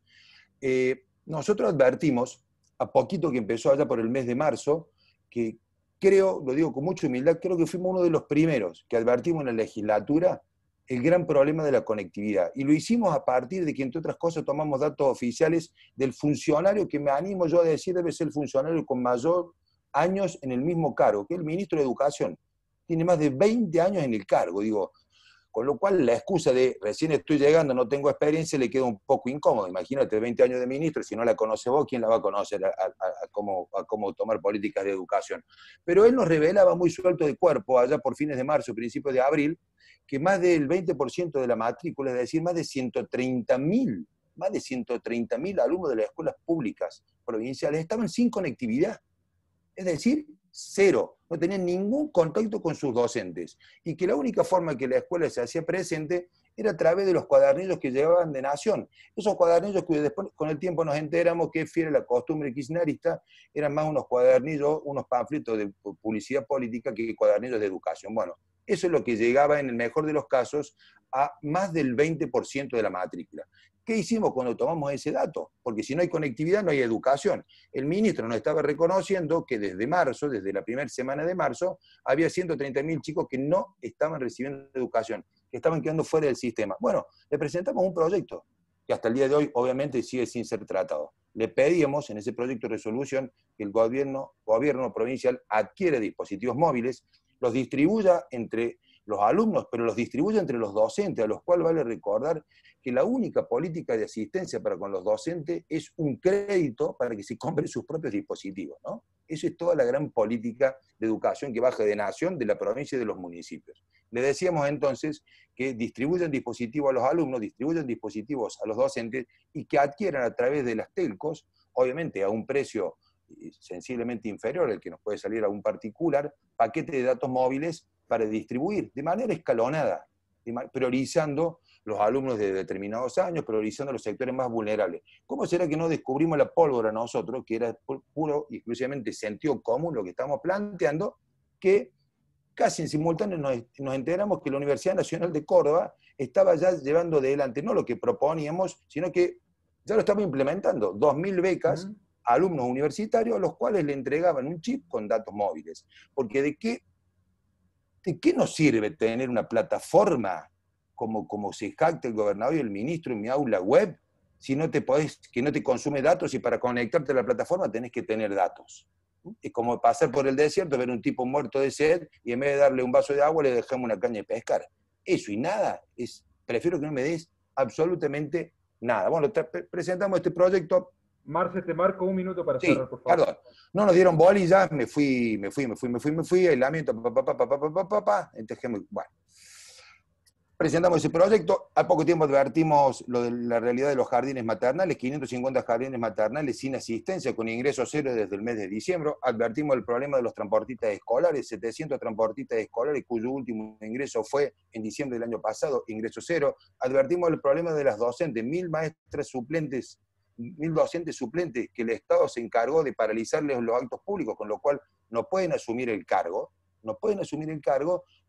Nosotros advertimos, a poquito que empezó allá por el mes de marzo, que creo, lo digo con mucha humildad, creo que fuimos uno de los primeros que advertimos en la legislatura el gran problema de la conectividad. Y lo hicimos a partir de que, entre otras cosas, tomamos datos oficiales del funcionario que me animo yo a decir debe ser el funcionario con mayor años en el mismo cargo, que es el ministro de Educación. Tiene más de 20 años en el cargo. Digo, Con lo cual la excusa de recién estoy llegando, no tengo experiencia, le queda un poco incómodo. Imagínate, 20 años de ministro, si no la conoce vos, ¿quién la va a conocer a cómo tomar políticas de educación? Pero él nos revelaba muy suelto de cuerpo, allá por fines de marzo, principios de abril, que más del 20% de la matrícula, es decir, más de 130.000 alumnos de las escuelas públicas provinciales estaban sin conectividad. Es decir, cero, no tenían ningún contacto con sus docentes. Y que la única forma que la escuela se hacía presente era a través de los cuadernillos que llevaban de Nación. Esos cuadernillos que después con el tiempo nos enteramos que, fiel a la costumbre kirchnerista, eran más unos cuadernillos, unos panfletos de publicidad política que cuadernillos de educación. Bueno, eso es lo que llegaba en el mejor de los casos a más del 20% de la matrícula. ¿Qué hicimos cuando tomamos ese dato? Porque si no hay conectividad, no hay educación. El ministro nos estaba reconociendo que desde marzo, desde la primera semana de marzo, había 130.000 chicos que no estaban recibiendo educación, que estaban quedando fuera del sistema. Bueno, le presentamos un proyecto que hasta el día de hoy obviamente sigue sin ser tratado. Le pedíamos en ese proyecto de resolución que el gobierno provincial adquiera dispositivos móviles, los distribuya entre los alumnos, pero los distribuye entre los docentes, a los cuales vale recordar que la única política de asistencia para con los docentes es un crédito para que se compren sus propios dispositivos, ¿no? Eso es toda la gran política de educación que baja de Nación, de la provincia y de los municipios. Le decíamos entonces que distribuyan dispositivos a los alumnos, distribuyan dispositivos a los docentes y que adquieran a través de las telcos, obviamente a un precio sensiblemente inferior al que nos puede salir a un particular, paquete de datos móviles para distribuir de manera escalonada, priorizando los alumnos de determinados años, priorizando los sectores más vulnerables. ¿Cómo será que no descubrimos la pólvora nosotros, que era puro y exclusivamente sentido común lo que estamos planteando, que casi en simultáneo nos enteramos que la Universidad Nacional de Córdoba estaba ya llevando adelante no lo que proponíamos, sino que ya lo estaba implementando, 2.000 becas a alumnos universitarios a los cuales le entregaban un chip con datos móviles. Porque ¿de qué nos sirve tener una plataforma como se jacta el gobernador y el ministro en mi aula web, si no te que no te consume datos y para conectarte a la plataforma tenés que tener datos? Es como pasar por el desierto, ver un tipo muerto de sed y en vez de darle un vaso de agua le dejamos una caña de pescar. Eso y nada, prefiero que no me des absolutamente nada. Bueno, presentamos este proyecto. Marce, te marco un minuto para cerrar, por favor. Perdón. No nos dieron bolillas, me fui, aislamiento, entonces, bueno. Presentamos ese proyecto, al poco tiempo advertimos lo de la realidad de los jardines maternales, 550 jardines maternales sin asistencia, con ingreso cero desde el mes de diciembre. Advertimos el problema de los transportistas escolares, 700 transportistas escolares cuyo último ingreso fue en diciembre del año pasado, ingreso cero. Advertimos el problema de las docentes, 1.000 maestras suplentes, 1.000 docentes suplentes que el Estado se encargó de paralizarles los actos públicos, con lo cual no pueden asumir el cargo,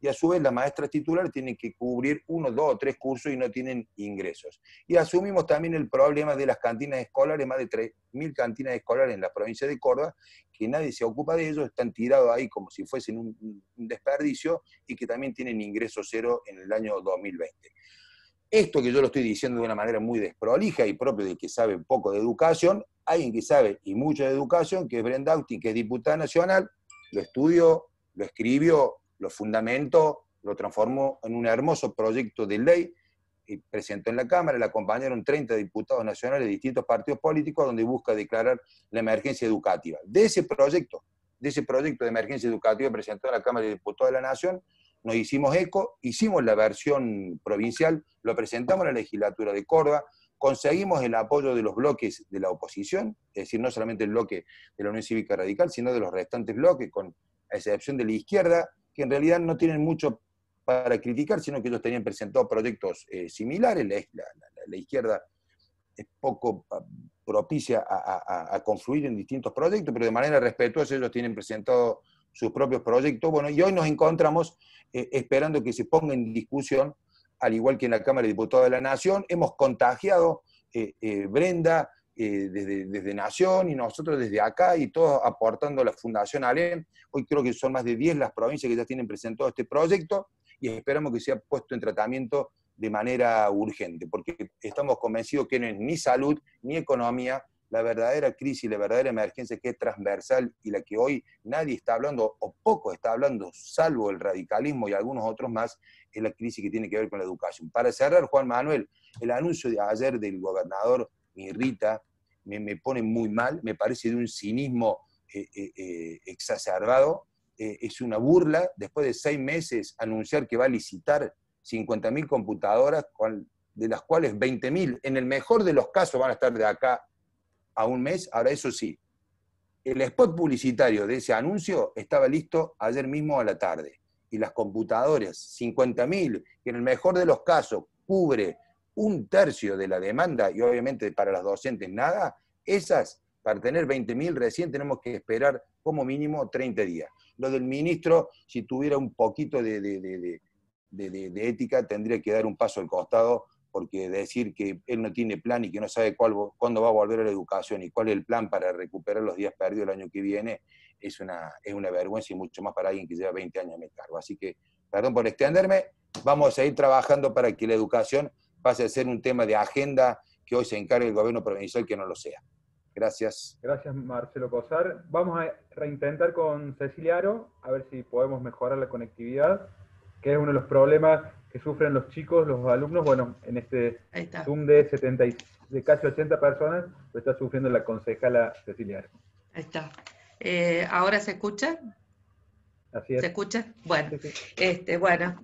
y a su vez las maestras titulares tienen que cubrir 1, 2 o 3 cursos y no tienen ingresos. Y asumimos también el problema de las cantinas escolares, más de 3.000 cantinas escolares en la provincia de Córdoba, que nadie se ocupa de ellos, están tirados ahí como si fuesen un desperdicio y que también tienen ingreso cero en el año 2020. Esto que yo lo estoy diciendo de una manera muy desprolija y propio de que sabe poco de educación, alguien que sabe y mucho de educación, que es Brenda Auti, que es diputada nacional, lo estudió, lo escribió, lo fundamentó, lo transformó en un hermoso proyecto de ley, y presentó en la Cámara, le acompañaron 30 diputados nacionales de distintos partidos políticos, donde busca declarar la emergencia educativa. De ese proyecto de emergencia educativa presentado en la Cámara de Diputados de la Nación, nos hicimos eco, hicimos la versión provincial, lo presentamos en la legislatura de Córdoba, conseguimos el apoyo de los bloques de la oposición, es decir, no solamente el bloque de la Unión Cívica Radical, sino de los restantes bloques, con a excepción de la izquierda, que en realidad no tienen mucho para criticar, sino que ellos tenían presentado proyectos similares. La izquierda es poco propicia a confluir en distintos proyectos, pero de manera respetuosa ellos tienen presentado sus propios proyectos. Bueno, y hoy nos encontramos esperando que se ponga en discusión, al igual que en la Cámara de Diputados de la Nación. Hemos contagiado, Brenda, desde Nación y nosotros desde acá, y todos aportando a la Fundación Alem. Hoy creo que son más de 10 las provincias que ya tienen presentado este proyecto y esperamos que sea puesto en tratamiento de manera urgente, porque estamos convencidos que no es ni salud, ni economía, la verdadera crisis, la verdadera emergencia que es transversal y la que hoy nadie está hablando, o poco está hablando, salvo el radicalismo y algunos otros más, es la crisis que tiene que ver con la educación. Para cerrar, Juan Manuel, el anuncio de ayer del gobernador me irrita, me pone muy mal, me parece de un cinismo exacerbado, es una burla, después de 6 meses anunciar que va a licitar 50.000 computadoras, de las cuales 20.000, en el mejor de los casos, van a estar de acá a un mes. Ahora, eso sí, el spot publicitario de ese anuncio estaba listo ayer mismo a la tarde, y las computadoras, 50.000, que en el mejor de los casos cubre 1/3 de la demanda, y obviamente para las docentes nada, esas, para tener 20.000 recién tenemos que esperar como mínimo 30 días. Lo del ministro, si tuviera un poquito de ética, tendría que dar un paso al costado, porque decir que él no tiene plan y que no sabe cuándo va a volver a la educación y cuál es el plan para recuperar los días perdidos el año que viene, es una vergüenza, y mucho más para alguien que lleva 20 años en el cargo. Así que, perdón por extenderme, vamos a seguir trabajando para que la educación pase a ser un tema de agenda que hoy se encargue el gobierno provincial, que no lo sea. Gracias. Gracias, Marcelo Cosar. Vamos a reintentar con Cecilia Aro, a ver si podemos mejorar la conectividad, que es uno de los problemas que sufren los chicos, los alumnos. Bueno, en este Zoom de casi 80 personas, lo está sufriendo la concejala Cecilia Aro. Ahí está. ¿Ahora se escucha? Así es. ¿Se escucha? Bueno, sí. Bueno,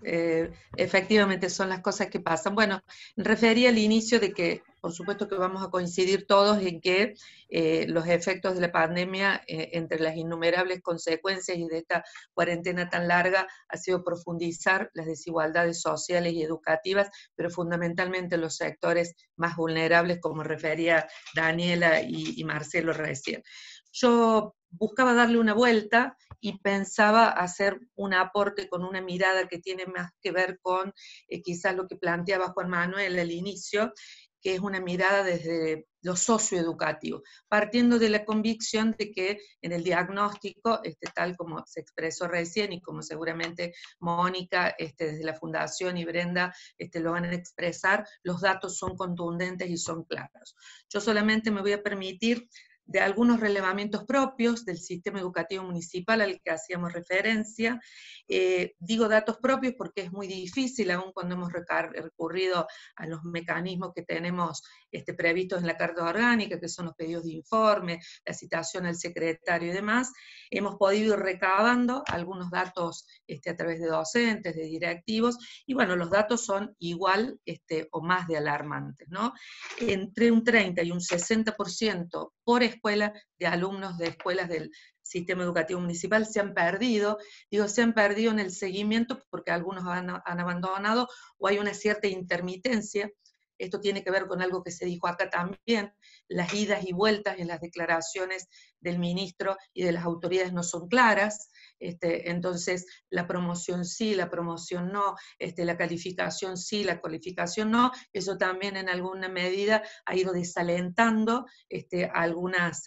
efectivamente son las cosas que pasan. Bueno, refería al inicio de que, por supuesto que vamos a coincidir todos en que los efectos de la pandemia, entre las innumerables consecuencias y de esta cuarentena tan larga, ha sido profundizar las desigualdades sociales y educativas, pero fundamentalmente en los sectores más vulnerables, como refería Daniela y Marcelo recién. Yo buscaba darle una vuelta y pensaba hacer un aporte con una mirada que tiene más que ver con quizás lo que planteaba Juan Manuel al inicio, que es una mirada desde lo socioeducativo, partiendo de la convicción de que en el diagnóstico, tal como se expresó recién y como seguramente Mónica desde la Fundación y Brenda lo van a expresar, los datos son contundentes y son claros. Yo solamente me voy a permitir de algunos relevamientos propios del sistema educativo municipal al que hacíamos referencia. Digo datos propios porque es muy difícil, aun cuando hemos recurrido a los mecanismos que tenemos previstos en la Carta Orgánica, que son los pedidos de informe, la citación al secretario y demás, hemos podido ir recabando algunos datos a través de docentes, de directivos, y bueno, los datos son igual o más de alarmantes, ¿no? Entre un 30 y un 60% por escuela de alumnos de escuelas del sistema educativo municipal se han perdido. Digo, se han perdido en el seguimiento porque algunos han abandonado o hay una cierta intermitencia. Esto tiene que ver con algo que se dijo acá también, las idas y vueltas en las declaraciones del ministro y de las autoridades no son claras, entonces la promoción sí, la promoción no, la calificación sí, la calificación no, eso también en alguna medida ha ido desalentando algunas,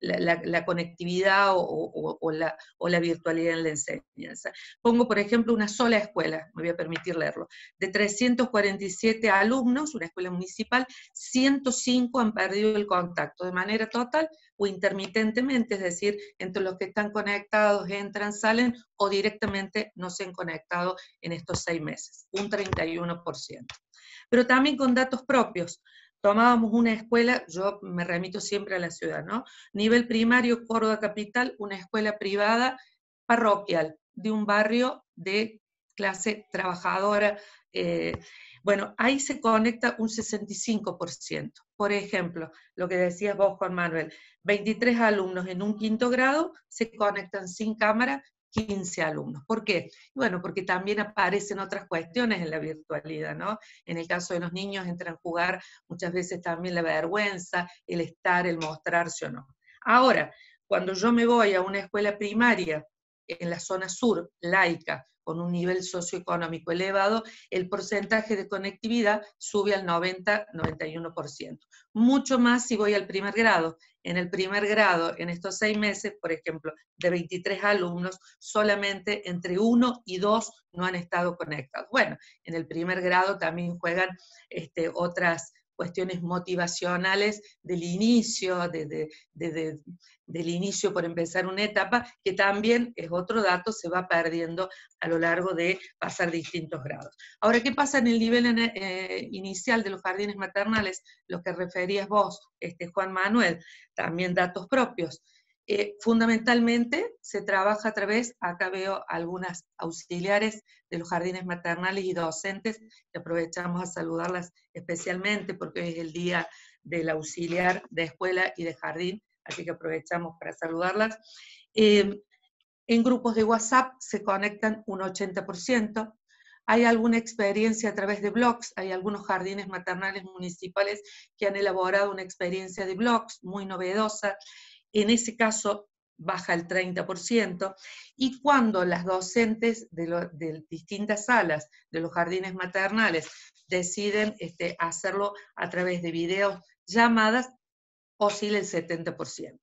la conectividad o la virtualidad en la enseñanza. Pongo, por ejemplo, una sola escuela, me voy a permitir leerlo, de 347 alumnos, una escuela municipal, 105 han perdido el contacto de manera total o intermitentemente, es decir, entre los que están conectados, entran, salen, o directamente no se han conectado en estos 6 meses, un 31%. Pero también con datos propios. Tomábamos una escuela, yo me remito siempre a la ciudad, ¿no? Nivel primario, Córdoba Capital, una escuela privada parroquial, de un barrio de clase trabajadora. Bueno, ahí se conecta un 65%. Por ejemplo, lo que decías vos, Juan Manuel, 23 alumnos en un 5º grado se conectan sin cámara, 15 alumnos. ¿Por qué? Bueno, porque también aparecen otras cuestiones en la virtualidad, ¿no? En el caso de los niños entran a jugar muchas veces también la vergüenza, el estar, el mostrarse o no. Ahora, cuando yo me voy a una escuela primaria en la zona sur, laica, con un nivel socioeconómico elevado, el porcentaje de conectividad sube al 90-91%. Mucho más si voy al primer grado. En el primer grado, en estos 6 meses, por ejemplo, de 23 alumnos, solamente entre 1 y 2 no han estado conectados. Bueno, en el primer grado también juegan otras cuestiones motivacionales del inicio, del inicio por empezar una etapa, que también es otro dato, se va perdiendo a lo largo de pasar distintos grados. Ahora, ¿qué pasa en el nivel inicial de los jardines maternales? Lo que referías vos, Juan Manuel, también datos propios. Fundamentalmente se trabaja a través, acá veo algunas auxiliares de los jardines maternales y docentes, que aprovechamos a saludarlas especialmente porque hoy es el día del auxiliar de escuela y de jardín, así que aprovechamos para saludarlas. En grupos de WhatsApp se conectan un 80%, hay alguna experiencia a través de blogs, hay algunos jardines maternales municipales que han elaborado una experiencia de blogs muy novedosa. En ese caso baja el 30%, y cuando las docentes de distintas salas de los jardines maternales deciden hacerlo a través de videos llamadas, oscila el 70%.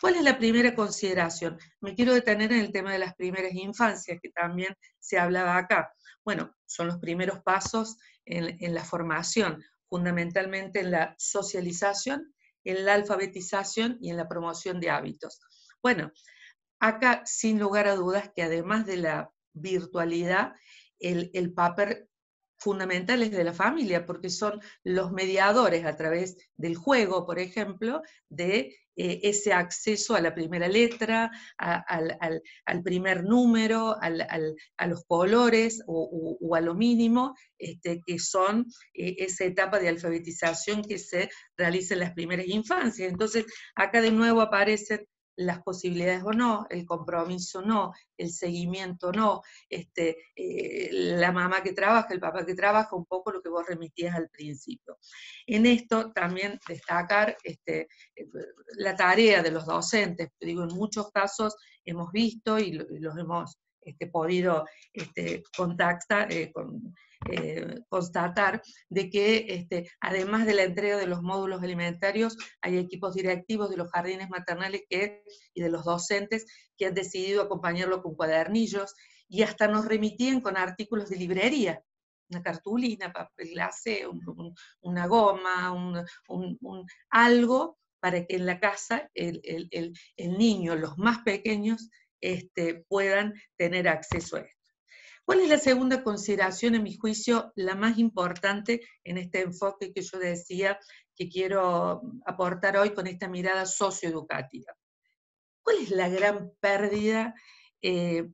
¿Cuál es la primera consideración? Me quiero detener en el tema de las primeras infancias, que también se hablaba acá. Bueno, son los primeros pasos en la formación, fundamentalmente en la socialización, en la alfabetización y en la promoción de hábitos. Bueno, acá sin lugar a dudas que además de la virtualidad, el papel fundamental es de la familia, porque son los mediadores a través del juego, por ejemplo, de ese acceso a la primera letra, al primer número, a los colores o a lo mínimo, que son esa etapa de alfabetización que se realiza en las primeras infancias. Entonces, acá de nuevo aparecen las posibilidades o no, el compromiso no, el seguimiento no, la mamá que trabaja, el papá que trabaja, un poco lo que vos remitías al principio. En esto también destacar la tarea de los docentes. Digo, en muchos casos hemos visto y los hemos podido constatar de que además de la entrega de los módulos alimentarios, hay equipos directivos de los jardines maternales y de los docentes que han decidido acompañarlo con cuadernillos, y hasta nos remitían con artículos de librería, una cartulina, papel glacé, una goma, algo para que en la casa el niño, los más pequeños, puedan tener acceso a esto. ¿Cuál es la segunda consideración, en mi juicio, la más importante en este enfoque que yo decía que quiero aportar hoy con esta mirada socioeducativa? ¿Cuál es la gran pérdida en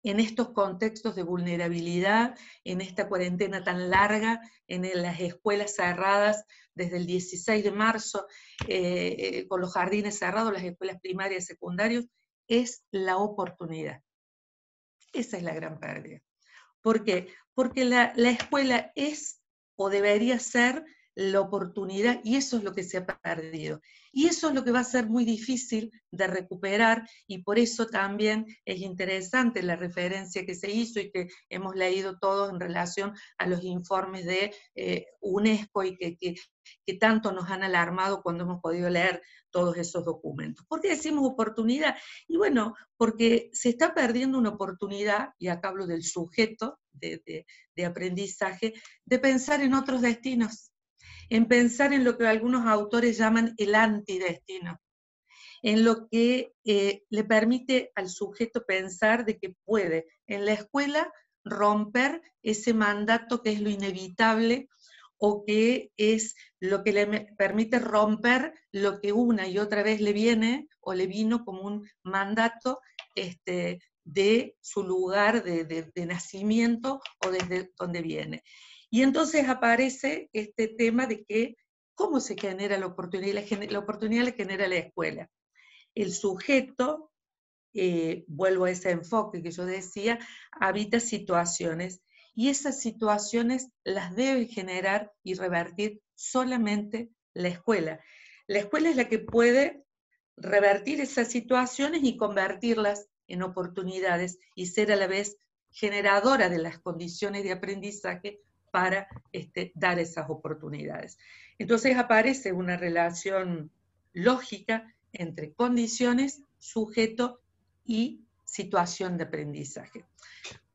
estos contextos de vulnerabilidad, en esta cuarentena tan larga, en las escuelas cerradas desde el 16 de marzo, con los jardines cerrados, las escuelas primarias y secundarias? Es la oportunidad. Esa es la gran pérdida. ¿Por qué? Porque la escuela es o debería ser la oportunidad, y eso es lo que se ha perdido. Y eso es lo que va a ser muy difícil de recuperar, y por eso también es interesante la referencia que se hizo y que hemos leído todos en relación a los informes de UNESCO y que tanto nos han alarmado cuando hemos podido leer todos esos documentos. ¿Por qué decimos oportunidad? Y bueno, porque se está perdiendo una oportunidad, y acá hablo del sujeto de aprendizaje, de pensar en otros destinos, en pensar en lo que algunos autores llaman el antidestino, en lo que le permite al sujeto pensar de que puede en la escuela romper ese mandato que es lo inevitable, o que es lo que le permite romper lo que una y otra vez le viene o le vino como un mandato de su lugar de nacimiento o desde donde viene. Y entonces aparece este tema de que cómo se genera la oportunidad. La oportunidad la genera la escuela. El sujeto, vuelvo a ese enfoque que yo decía, habita situaciones, y esas situaciones las debe generar y revertir solamente la escuela. La escuela es la que puede revertir esas situaciones y convertirlas en oportunidades y ser a la vez generadora de las condiciones de aprendizaje para dar esas oportunidades. Entonces aparece una relación lógica entre condiciones, sujeto y situación de aprendizaje.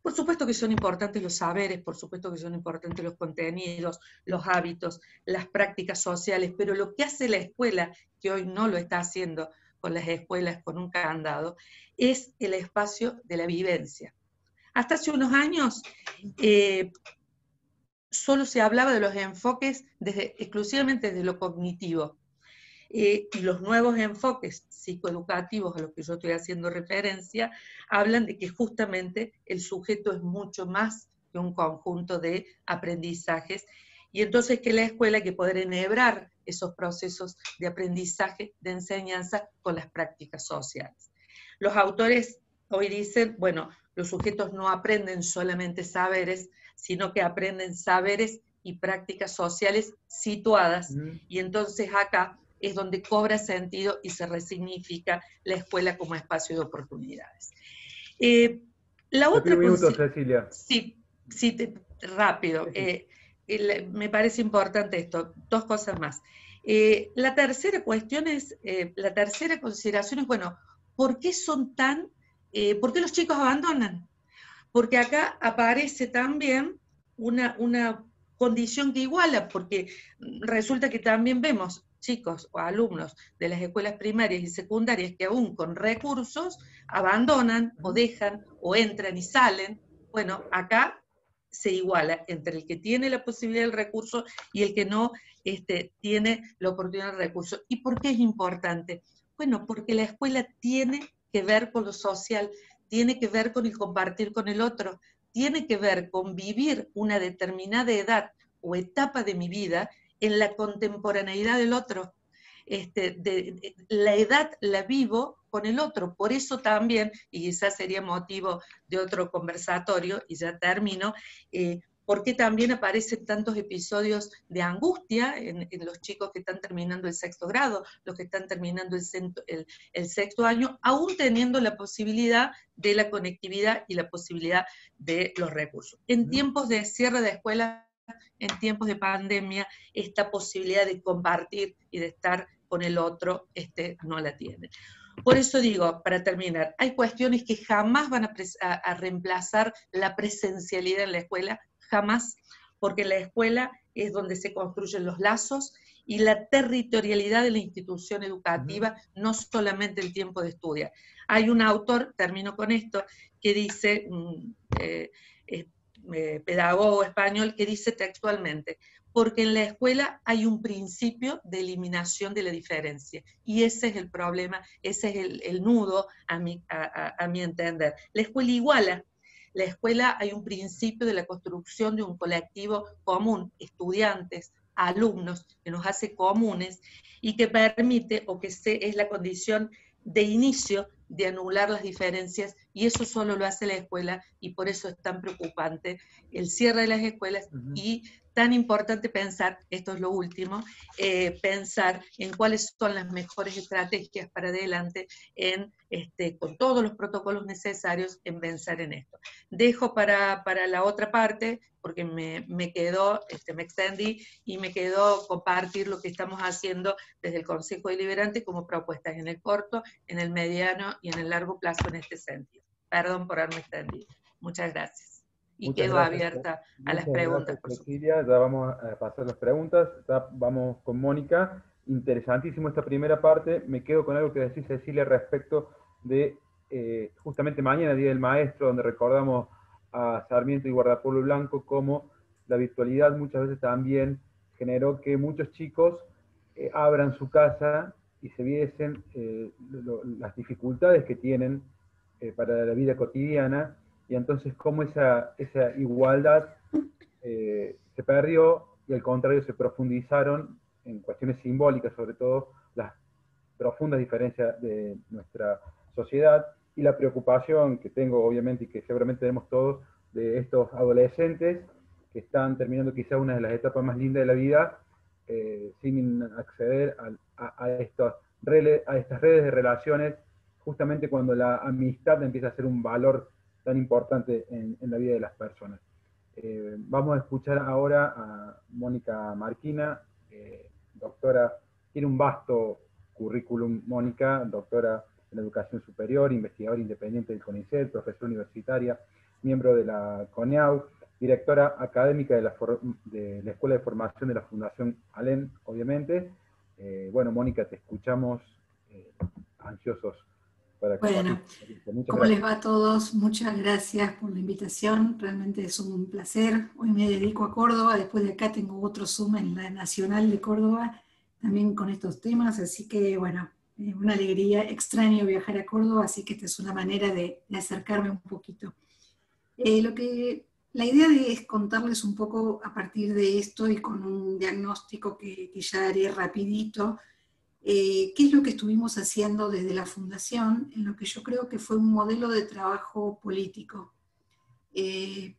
Por supuesto que son importantes los saberes, por supuesto que son importantes los contenidos, los hábitos, las prácticas sociales, pero lo que hace la escuela, que hoy no lo está haciendo con las escuelas con un candado, es el espacio de la vivencia. Hasta hace unos años solo se hablaba de los enfoques exclusivamente desde lo cognitivo. Y los nuevos enfoques psicoeducativos a los que yo estoy haciendo referencia, hablan de que justamente el sujeto es mucho más que un conjunto de aprendizajes, y entonces que la escuela hay que poder enhebrar esos procesos de aprendizaje, de enseñanza, con las prácticas sociales. Los autores hoy dicen, bueno, los sujetos no aprenden solamente saberes, sino que aprenden saberes y prácticas sociales situadas, y entonces acá es donde cobra sentido y se resignifica la escuela como espacio de oportunidades. La otra minuto, Cecilia. Sí, rápido. Me parece importante esto. Dos cosas más. La tercera cuestión es, la tercera consideración es, bueno, ¿por qué por qué los chicos abandonan? Porque acá aparece también una condición que iguala, porque resulta que también vemos chicos o alumnos de las escuelas primarias y secundarias que aún con recursos abandonan o dejan o entran y salen. Bueno, acá se iguala entre el que tiene la posibilidad del recurso y el que no tiene la oportunidad del recurso. ¿Y por qué es importante? Bueno, porque la escuela tiene que ver con lo social, tiene que ver con el compartir con el otro, tiene que ver con vivir una determinada edad o etapa de mi vida en la contemporaneidad del otro. La edad la vivo con el otro, por eso también, y quizás sería motivo de otro conversatorio, y ya termino, ¿por qué también aparecen tantos episodios de angustia en los chicos que están terminando el sexto grado, los que están terminando el sexto año, aún teniendo la posibilidad de la conectividad y la posibilidad de los recursos? En tiempos de cierre de escuelas, en tiempos de pandemia, esta posibilidad de compartir y de estar con el otro no la tienen. Por eso digo, para terminar, hay cuestiones que jamás van a reemplazar la presencialidad en la escuela, jamás, porque la escuela es donde se construyen los lazos y la territorialidad de la institución educativa, no solamente el tiempo de estudiar. Hay un autor, termino con esto, que dice, pedagogo español, que dice textualmente, porque en la escuela hay un principio de eliminación de la diferencia, y ese es el problema, ese es el nudo a mi entender. La escuela iguala. La escuela hay un principio de la construcción de un colectivo común, estudiantes, alumnos, que nos hace comunes y que permite, o que es la condición de inicio de anular las diferencias, y eso solo lo hace la escuela, y por eso es tan preocupante el cierre de las escuelas y tan importante pensar, esto es lo último, pensar en cuáles son las mejores estrategias para adelante, con todos los protocolos necesarios en pensar en esto. Dejo para la otra parte, porque me quedó, me extendí, y me quedó compartir lo que estamos haciendo desde el Consejo Deliberante como propuestas en el corto, en el mediano y en el largo plazo en este sentido. Perdón por haberme extendido. Muchas gracias. Y quedo abierta a las preguntas. Gracias, Cecilia. Ya vamos a pasar las preguntas. Ya vamos con Mónica. Interesantísimo esta primera parte. Me quedo con algo que decís, Cecilia, respecto de justamente mañana, Día del Maestro, donde recordamos a Sarmiento y Guardapueblo Blanco, como la virtualidad muchas veces también generó que muchos chicos abran su casa y se viesen las dificultades que tienen para la vida cotidiana, y entonces cómo esa igualdad se perdió, y al contrario se profundizaron en cuestiones simbólicas, sobre todo las profundas diferencias de nuestra sociedad, y la preocupación que tengo, obviamente, y que seguramente tenemos todos, de estos adolescentes que están terminando quizá una de las etapas más lindas de la vida, sin acceder a estas redes de relaciones, justamente cuando la amistad empieza a ser un valor tan importante en la vida de las personas. Vamos a escuchar ahora a Mónica Marquina, doctora, tiene un vasto currículum, Mónica, doctora en educación superior, investigadora independiente del CONICET, profesora universitaria, miembro de la CONEAU, directora académica de la Escuela de Formación de la Fundación ALEN, obviamente. Bueno, Mónica, te escuchamos ansiosos para compartir. Bueno, ¿cómo les va a todos? Muchas gracias por la invitación, realmente es un placer. Hoy me dedico a Córdoba, después de acá tengo otro Zoom en la Nacional de Córdoba, también con estos temas, así que bueno, una alegría, extraño viajar a Córdoba, así que esta es una manera de acercarme un poquito. La idea es contarles un poco a partir de esto y con un diagnóstico que ya haré rapidito, qué es lo que estuvimos haciendo desde la Fundación, en lo que yo creo que fue un modelo de trabajo político,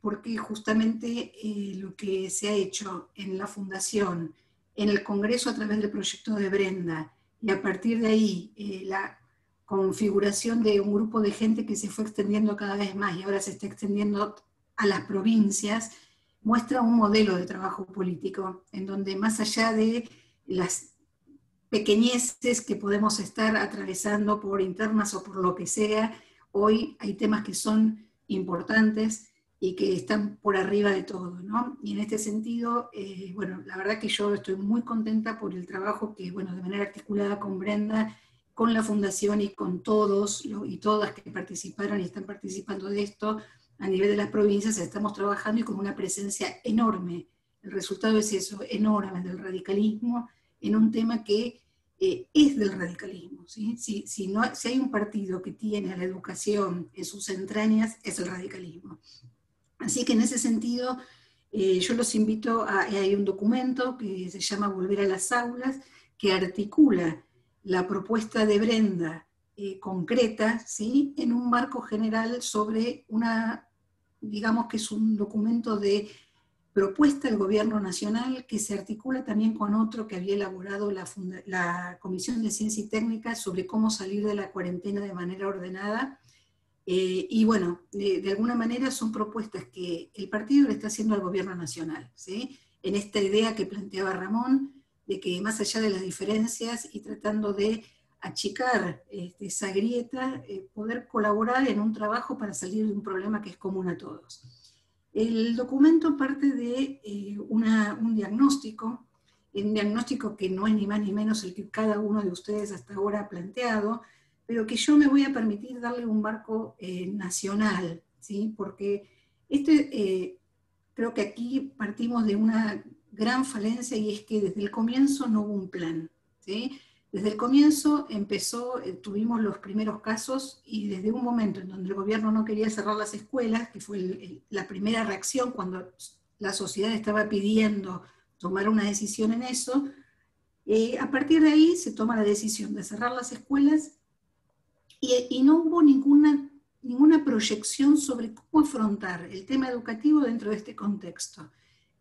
porque justamente lo que se ha hecho en la Fundación, en el Congreso a través del proyecto de Brenda, y a partir de ahí la configuración de un grupo de gente que se fue extendiendo cada vez más y ahora se está extendiendo a las provincias, muestra un modelo de trabajo político, en donde más allá de las pequeñeces que podemos estar atravesando por internas o por lo que sea, hoy hay temas que son importantes y que están por arriba de todo, ¿no? Y en este sentido, bueno, la verdad que yo estoy muy contenta por el trabajo que, bueno, de manera articulada con Brenda, con la Fundación y con todos y todas que participaron y están participando de esto, a nivel de las provincias estamos trabajando y con una presencia enorme. El resultado es eso, enorme, del radicalismo, en un tema que es del radicalismo. ¿Sí? Si hay un partido que tiene a la educación en sus entrañas, es el radicalismo. Así que en ese sentido, yo los invito hay un documento que se llama Volver a las Aulas, que articula la propuesta de Brenda concreta, ¿sí? En un marco general sobre digamos que es un documento de propuesta del Gobierno Nacional que se articula también con otro que había elaborado la Comisión de Ciencia y Técnica sobre cómo salir de la cuarentena de manera ordenada. Y bueno, de alguna manera son propuestas que el partido le está haciendo al Gobierno Nacional, ¿sí? En esta idea que planteaba Ramón, de que más allá de las diferencias y tratando de achicar esa grieta, poder colaborar en un trabajo para salir de un problema que es común a todos. El documento parte de un diagnóstico que no es ni más ni menos el que cada uno de ustedes hasta ahora ha planteado, pero que yo me voy a permitir darle un marco nacional, ¿sí? Porque creo que aquí partimos de una gran falencia y es que desde el comienzo no hubo un plan, ¿sí? Desde el comienzo tuvimos los primeros casos y desde un momento en donde el gobierno no quería cerrar las escuelas, que fue la primera reacción cuando la sociedad estaba pidiendo tomar una decisión en eso, a partir de ahí se toma la decisión de cerrar las escuelas y no hubo ninguna proyección sobre cómo afrontar el tema educativo dentro de este contexto.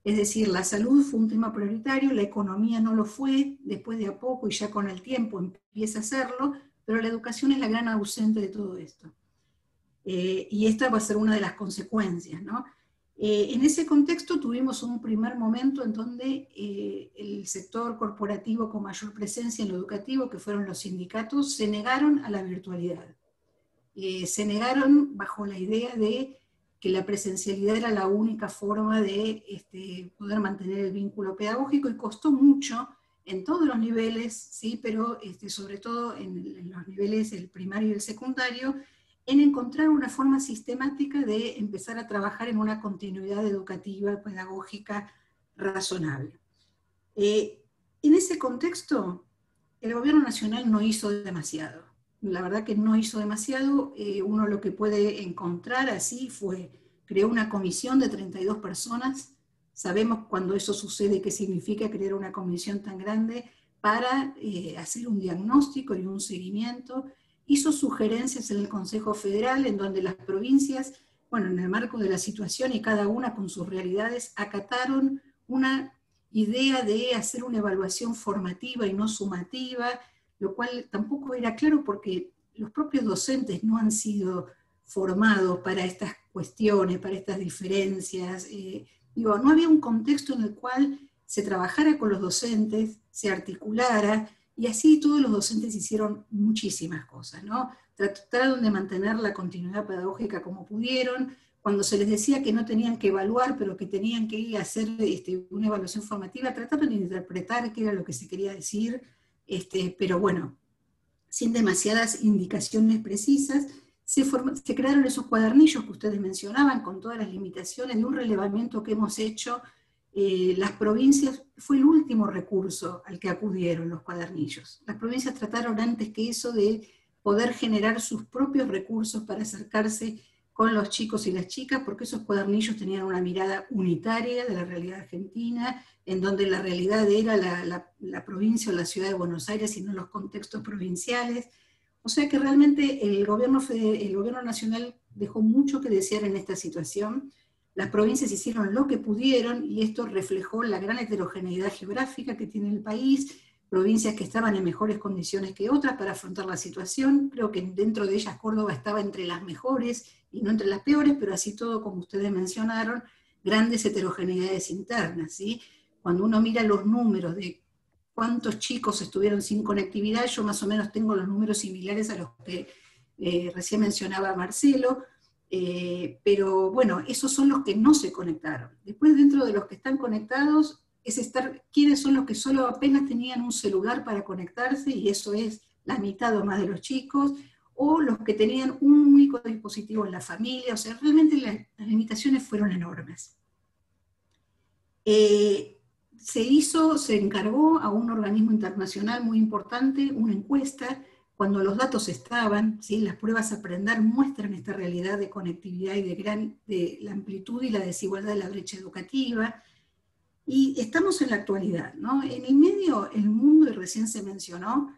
Es decir, la salud fue un tema prioritario, la economía no lo fue, después de a poco y ya con el tiempo empieza a serlo, pero la educación es la gran ausente de todo esto. Y esta va a ser una de las consecuencias, ¿no? En ese contexto tuvimos un primer momento en donde el sector corporativo con mayor presencia en lo educativo, que fueron los sindicatos, se negaron a la virtualidad. Se negaron bajo la idea de que la presencialidad era la única forma de poder mantener el vínculo pedagógico, y costó mucho en todos los niveles, ¿sí? Pero sobre todo en los niveles el primario y el secundario, en encontrar una forma sistemática de empezar a trabajar en una continuidad educativa, pedagógica razonable. En ese contexto, el gobierno nacional no hizo demasiado. La verdad que no hizo demasiado. Uno lo que puede encontrar así creó una comisión de 32 personas. Sabemos cuando eso sucede qué significa crear una comisión tan grande para hacer un diagnóstico y un seguimiento. Hizo sugerencias en el Consejo Federal en donde las provincias, bueno, en el marco de la situación y cada una con sus realidades, acataron una idea de hacer una evaluación formativa y no sumativa, lo cual tampoco era claro porque los propios docentes no han sido formados para estas cuestiones, para estas diferencias. No había un contexto en el cual se trabajara con los docentes, se articulara, y así todos los docentes hicieron muchísimas cosas, ¿no? Trataron de mantener la continuidad pedagógica como pudieron. cuando se les decía que no tenían que evaluar, pero que tenían que hacer una evaluación formativa, trataban de interpretar qué era lo que se quería decir, pero bueno, sin demasiadas indicaciones precisas. Se crearon esos cuadernillos que ustedes mencionaban, con todas las limitaciones de un relevamiento que hemos hecho. Las provincias, fue el último recurso al que acudieron los cuadernillos. Las provincias trataron antes que eso de poder generar sus propios recursos para acercarse con los chicos y las chicas, porque esos cuadernillos tenían una mirada unitaria de la realidad argentina, en donde la realidad era la provincia o la ciudad de Buenos Aires y no los contextos provinciales. O sea que realmente el gobierno nacional dejó mucho que desear en esta situación. Las provincias hicieron lo que pudieron y esto reflejó la gran heterogeneidad geográfica que tiene el país, provincias que estaban en mejores condiciones que otras para afrontar la situación. Creo que dentro de ellas Córdoba estaba entre las mejores y no entre las peores, pero así todo, como ustedes mencionaron, grandes heterogeneidades internas, ¿sí? Cuando uno mira los números de cuántos chicos estuvieron sin conectividad, yo más o menos tengo los números similares a los que recién mencionaba Marcelo, pero bueno, esos son los que no se conectaron. Después, dentro de los que están conectados, quiénes son los que solo apenas tenían un celular para conectarse, y eso es la mitad o más de los chicos, o los que tenían un único dispositivo en la familia. O sea, realmente las limitaciones fueron enormes. Se encargó a un organismo internacional muy importante una encuesta, cuando los datos estaban, ¿sí? Las pruebas Aprender muestran esta realidad de conectividad y de la amplitud y la desigualdad de la brecha educativa. Y estamos en la actualidad, ¿no? En el medio, el mundo, y recién se mencionó,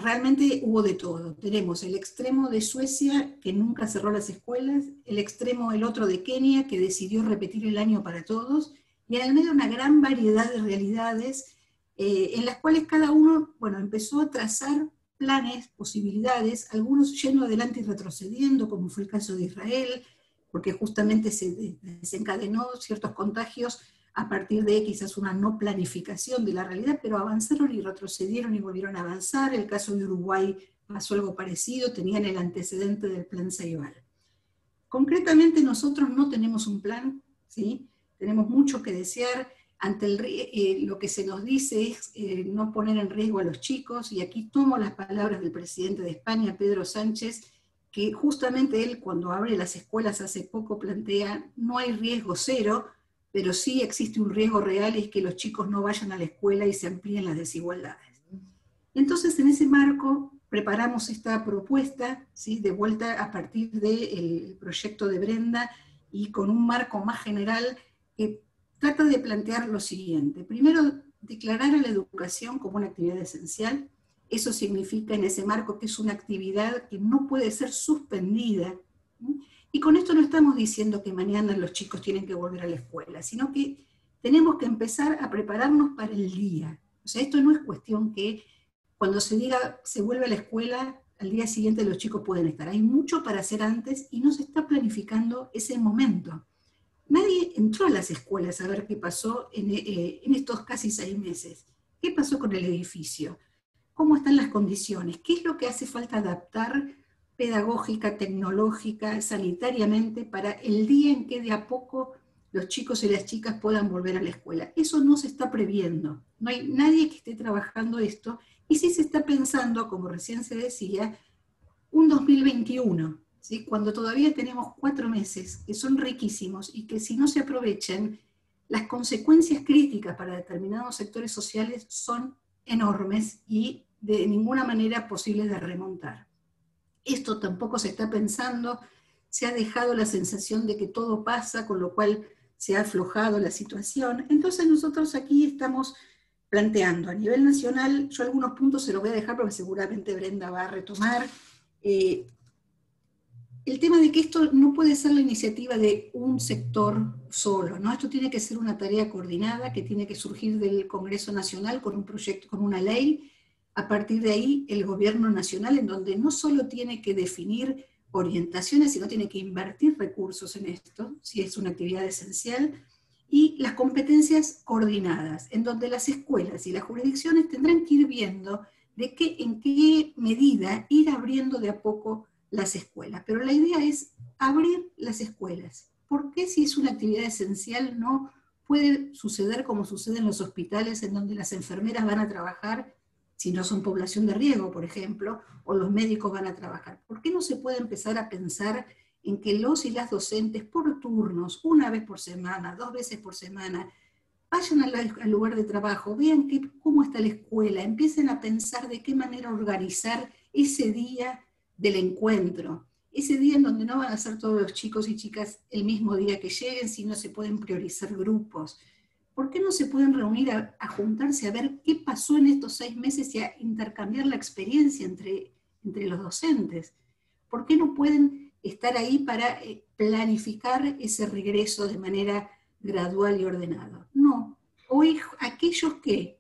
realmente hubo de todo. Tenemos el extremo de Suecia, que nunca cerró las escuelas, el otro de Kenia, que decidió repetir el año para todos, y en el medio una gran variedad de realidades, en las cuales cada uno, bueno, empezó a trazar planes, posibilidades, algunos yendo adelante y retrocediendo, como fue el caso de Israel, porque justamente se desencadenó ciertos contagios a partir de quizás una no planificación de la realidad, pero avanzaron y retrocedieron y volvieron a avanzar. El caso de Uruguay pasó algo parecido, tenían el antecedente del plan Ceibal. Concretamente nosotros no tenemos un plan, ¿sí? Tenemos mucho que desear. Lo que se nos dice es no poner en riesgo a los chicos, y aquí tomo las palabras del presidente de España, Pedro Sánchez, que justamente él, cuando abre las escuelas hace poco, plantea: no hay riesgo cero, pero sí existe un riesgo real, y es que los chicos no vayan a la escuela y se amplíen las desigualdades. Entonces, en ese marco, preparamos esta propuesta, ¿sí? De vuelta a partir del proyecto de Brenda, y con un marco más general que trata de plantear lo siguiente. Primero, declarar a la educación como una actividad esencial. Eso significa, en ese marco, que es una actividad que no puede ser suspendida. Y con esto no estamos diciendo que mañana los chicos tienen que volver a la escuela, sino que tenemos que empezar a prepararnos para el día. O sea, esto no es cuestión que cuando se diga se vuelve a la escuela, al día siguiente los chicos pueden estar. Hay mucho para hacer antes y no se está planificando ese momento. Nadie entró a las escuelas a ver qué pasó en estos casi 6 meses. ¿Qué pasó con el edificio? ¿Cómo están las condiciones? ¿Qué es lo que hace falta adaptar pedagógica, tecnológica, sanitariamente, para el día en que de a poco los chicos y las chicas puedan volver a la escuela? Eso no se está previendo. No hay nadie que esté trabajando esto, y sí se está pensando, como recién se decía, un 2021, ¿sí? Cuando todavía tenemos 4 meses, que son riquísimos, y que si no se aprovechan, las consecuencias críticas para determinados sectores sociales son enormes y de ninguna manera posibles de remontar. Esto tampoco se está pensando, se ha dejado la sensación de que todo pasa, con lo cual se ha aflojado la situación. Entonces nosotros aquí estamos planteando a nivel nacional, yo algunos puntos se los voy a dejar porque seguramente Brenda va a retomar, el tema de que esto no puede ser la iniciativa de un sector solo, ¿no? Esto tiene que ser una tarea coordinada que tiene que surgir del Congreso Nacional con un proyecto, con una ley. A partir de ahí, el gobierno nacional, en donde no solo tiene que definir orientaciones, sino tiene que invertir recursos en esto, si es una actividad esencial, y las competencias coordinadas, en donde las escuelas y las jurisdicciones tendrán que ir viendo en qué medida ir abriendo de a poco las escuelas. Pero la idea es abrir las escuelas. ¿Por qué si es una actividad esencial no puede suceder como sucede en los hospitales, en donde las enfermeras van a trabajar si no son población de riesgo, por ejemplo, o los médicos van a trabajar? ¿Por qué no se puede empezar a pensar en que los y las docentes por turnos, una vez por semana, 2 veces por semana, vayan al lugar de trabajo, vean cómo está la escuela, empiecen a pensar de qué manera organizar ese día del encuentro, ese día en donde no van a ser todos los chicos y chicas el mismo día que lleguen, sino se pueden priorizar grupos? ¿Por qué no se pueden reunir a juntarse a ver qué pasó en estos 6 meses y a intercambiar la experiencia entre los docentes? ¿Por qué no pueden estar ahí para planificar ese regreso de manera gradual y ordenado? No. Hoy aquellos que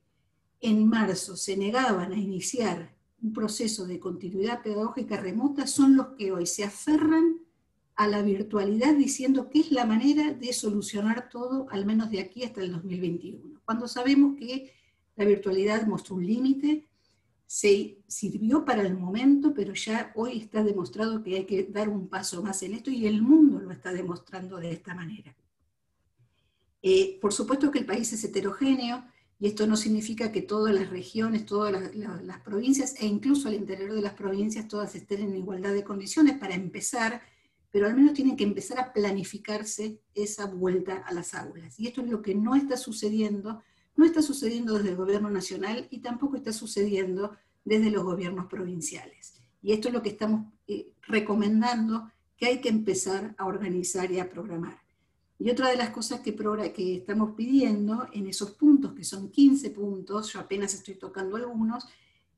en marzo se negaban a iniciar un proceso de continuidad pedagógica remota son los que hoy se aferran a la virtualidad diciendo que es la manera de solucionar todo, al menos de aquí hasta el 2021. Cuando sabemos que la virtualidad mostró un límite, se sirvió para el momento, pero ya hoy está demostrado que hay que dar un paso más en esto, y el mundo lo está demostrando de esta manera. Por supuesto que el país es heterogéneo, y esto no significa que todas las regiones, todas las provincias, e incluso al interior de las provincias, todas estén en igualdad de condiciones para empezar, pero al menos tienen que empezar a planificarse esa vuelta a las aulas. Y esto es lo que no está sucediendo desde el gobierno nacional y tampoco está sucediendo desde los gobiernos provinciales. Y esto es lo que estamos recomendando, que hay que empezar a organizar y a programar. Y otra de las cosas que estamos pidiendo en esos puntos, que son 15 puntos, yo apenas estoy tocando algunos,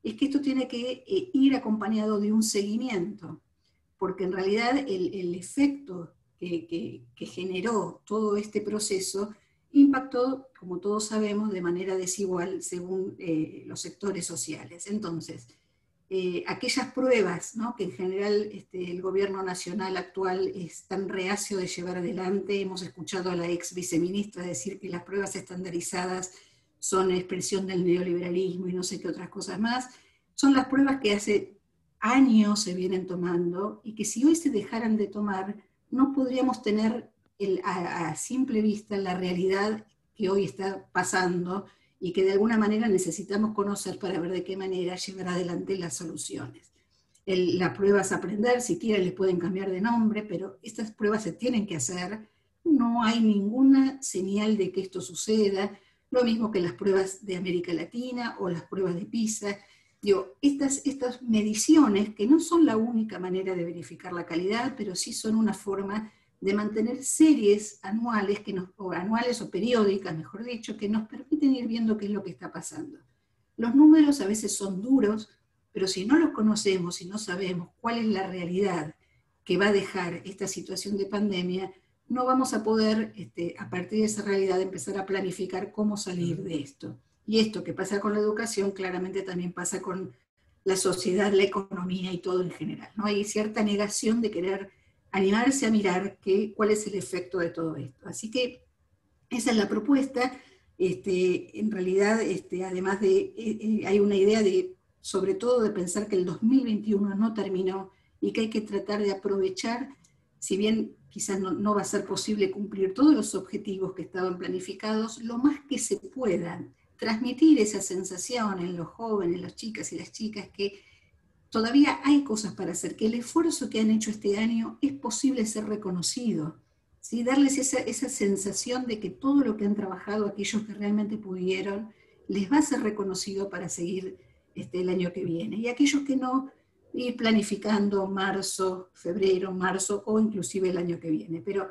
es que esto tiene que ir acompañado de un seguimiento, porque en realidad el efecto que generó todo este proceso impactó, como todos sabemos, de manera desigual según los sectores sociales. Entonces, aquellas pruebas, ¿no?, que en general el gobierno nacional actual es tan reacio de llevar adelante, hemos escuchado a la ex viceministra decir que las pruebas estandarizadas son expresión del neoliberalismo y no sé qué otras cosas más, son las pruebas que hace años se vienen tomando, y que si hoy se dejaran de tomar, no podríamos tener a simple vista la realidad que hoy está pasando, y que de alguna manera necesitamos conocer para ver de qué manera llevar adelante las soluciones. Las pruebas a aprender, si quieren les pueden cambiar de nombre, pero estas pruebas se tienen que hacer, no hay ninguna señal de que esto suceda, lo mismo que las pruebas de América Latina o las pruebas de PISA. Digo, estas mediciones, que no son la única manera de verificar la calidad, pero sí son una forma de mantener series anuales, anuales o periódicas, mejor dicho, que nos permiten ir viendo qué es lo que está pasando. Los números a veces son duros, pero si no los conocemos, si no sabemos cuál es la realidad que va a dejar esta situación de pandemia, no vamos a poder, a partir de esa realidad, empezar a planificar cómo salir de esto. Y esto que pasa con la educación, claramente también pasa con la sociedad, la economía y todo en general, ¿no? Hay cierta negación de querer animarse a mirar cuál es el efecto de todo esto. Así que esa es la propuesta. En realidad, además hay una idea sobre todo de pensar que el 2021 no terminó y que hay que tratar de aprovechar, si bien quizás no va a ser posible cumplir todos los objetivos que estaban planificados, lo más que se puedan, transmitir esa sensación en los jóvenes, las chicas y las chicas, que todavía hay cosas para hacer, que el esfuerzo que han hecho este año es posible ser reconocido, ¿sí? Darles esa sensación de que todo lo que han trabajado, aquellos que realmente pudieron, les va a ser reconocido para seguir el año que viene. Y aquellos que no, ir planificando marzo, febrero, marzo o inclusive el año que viene. Pero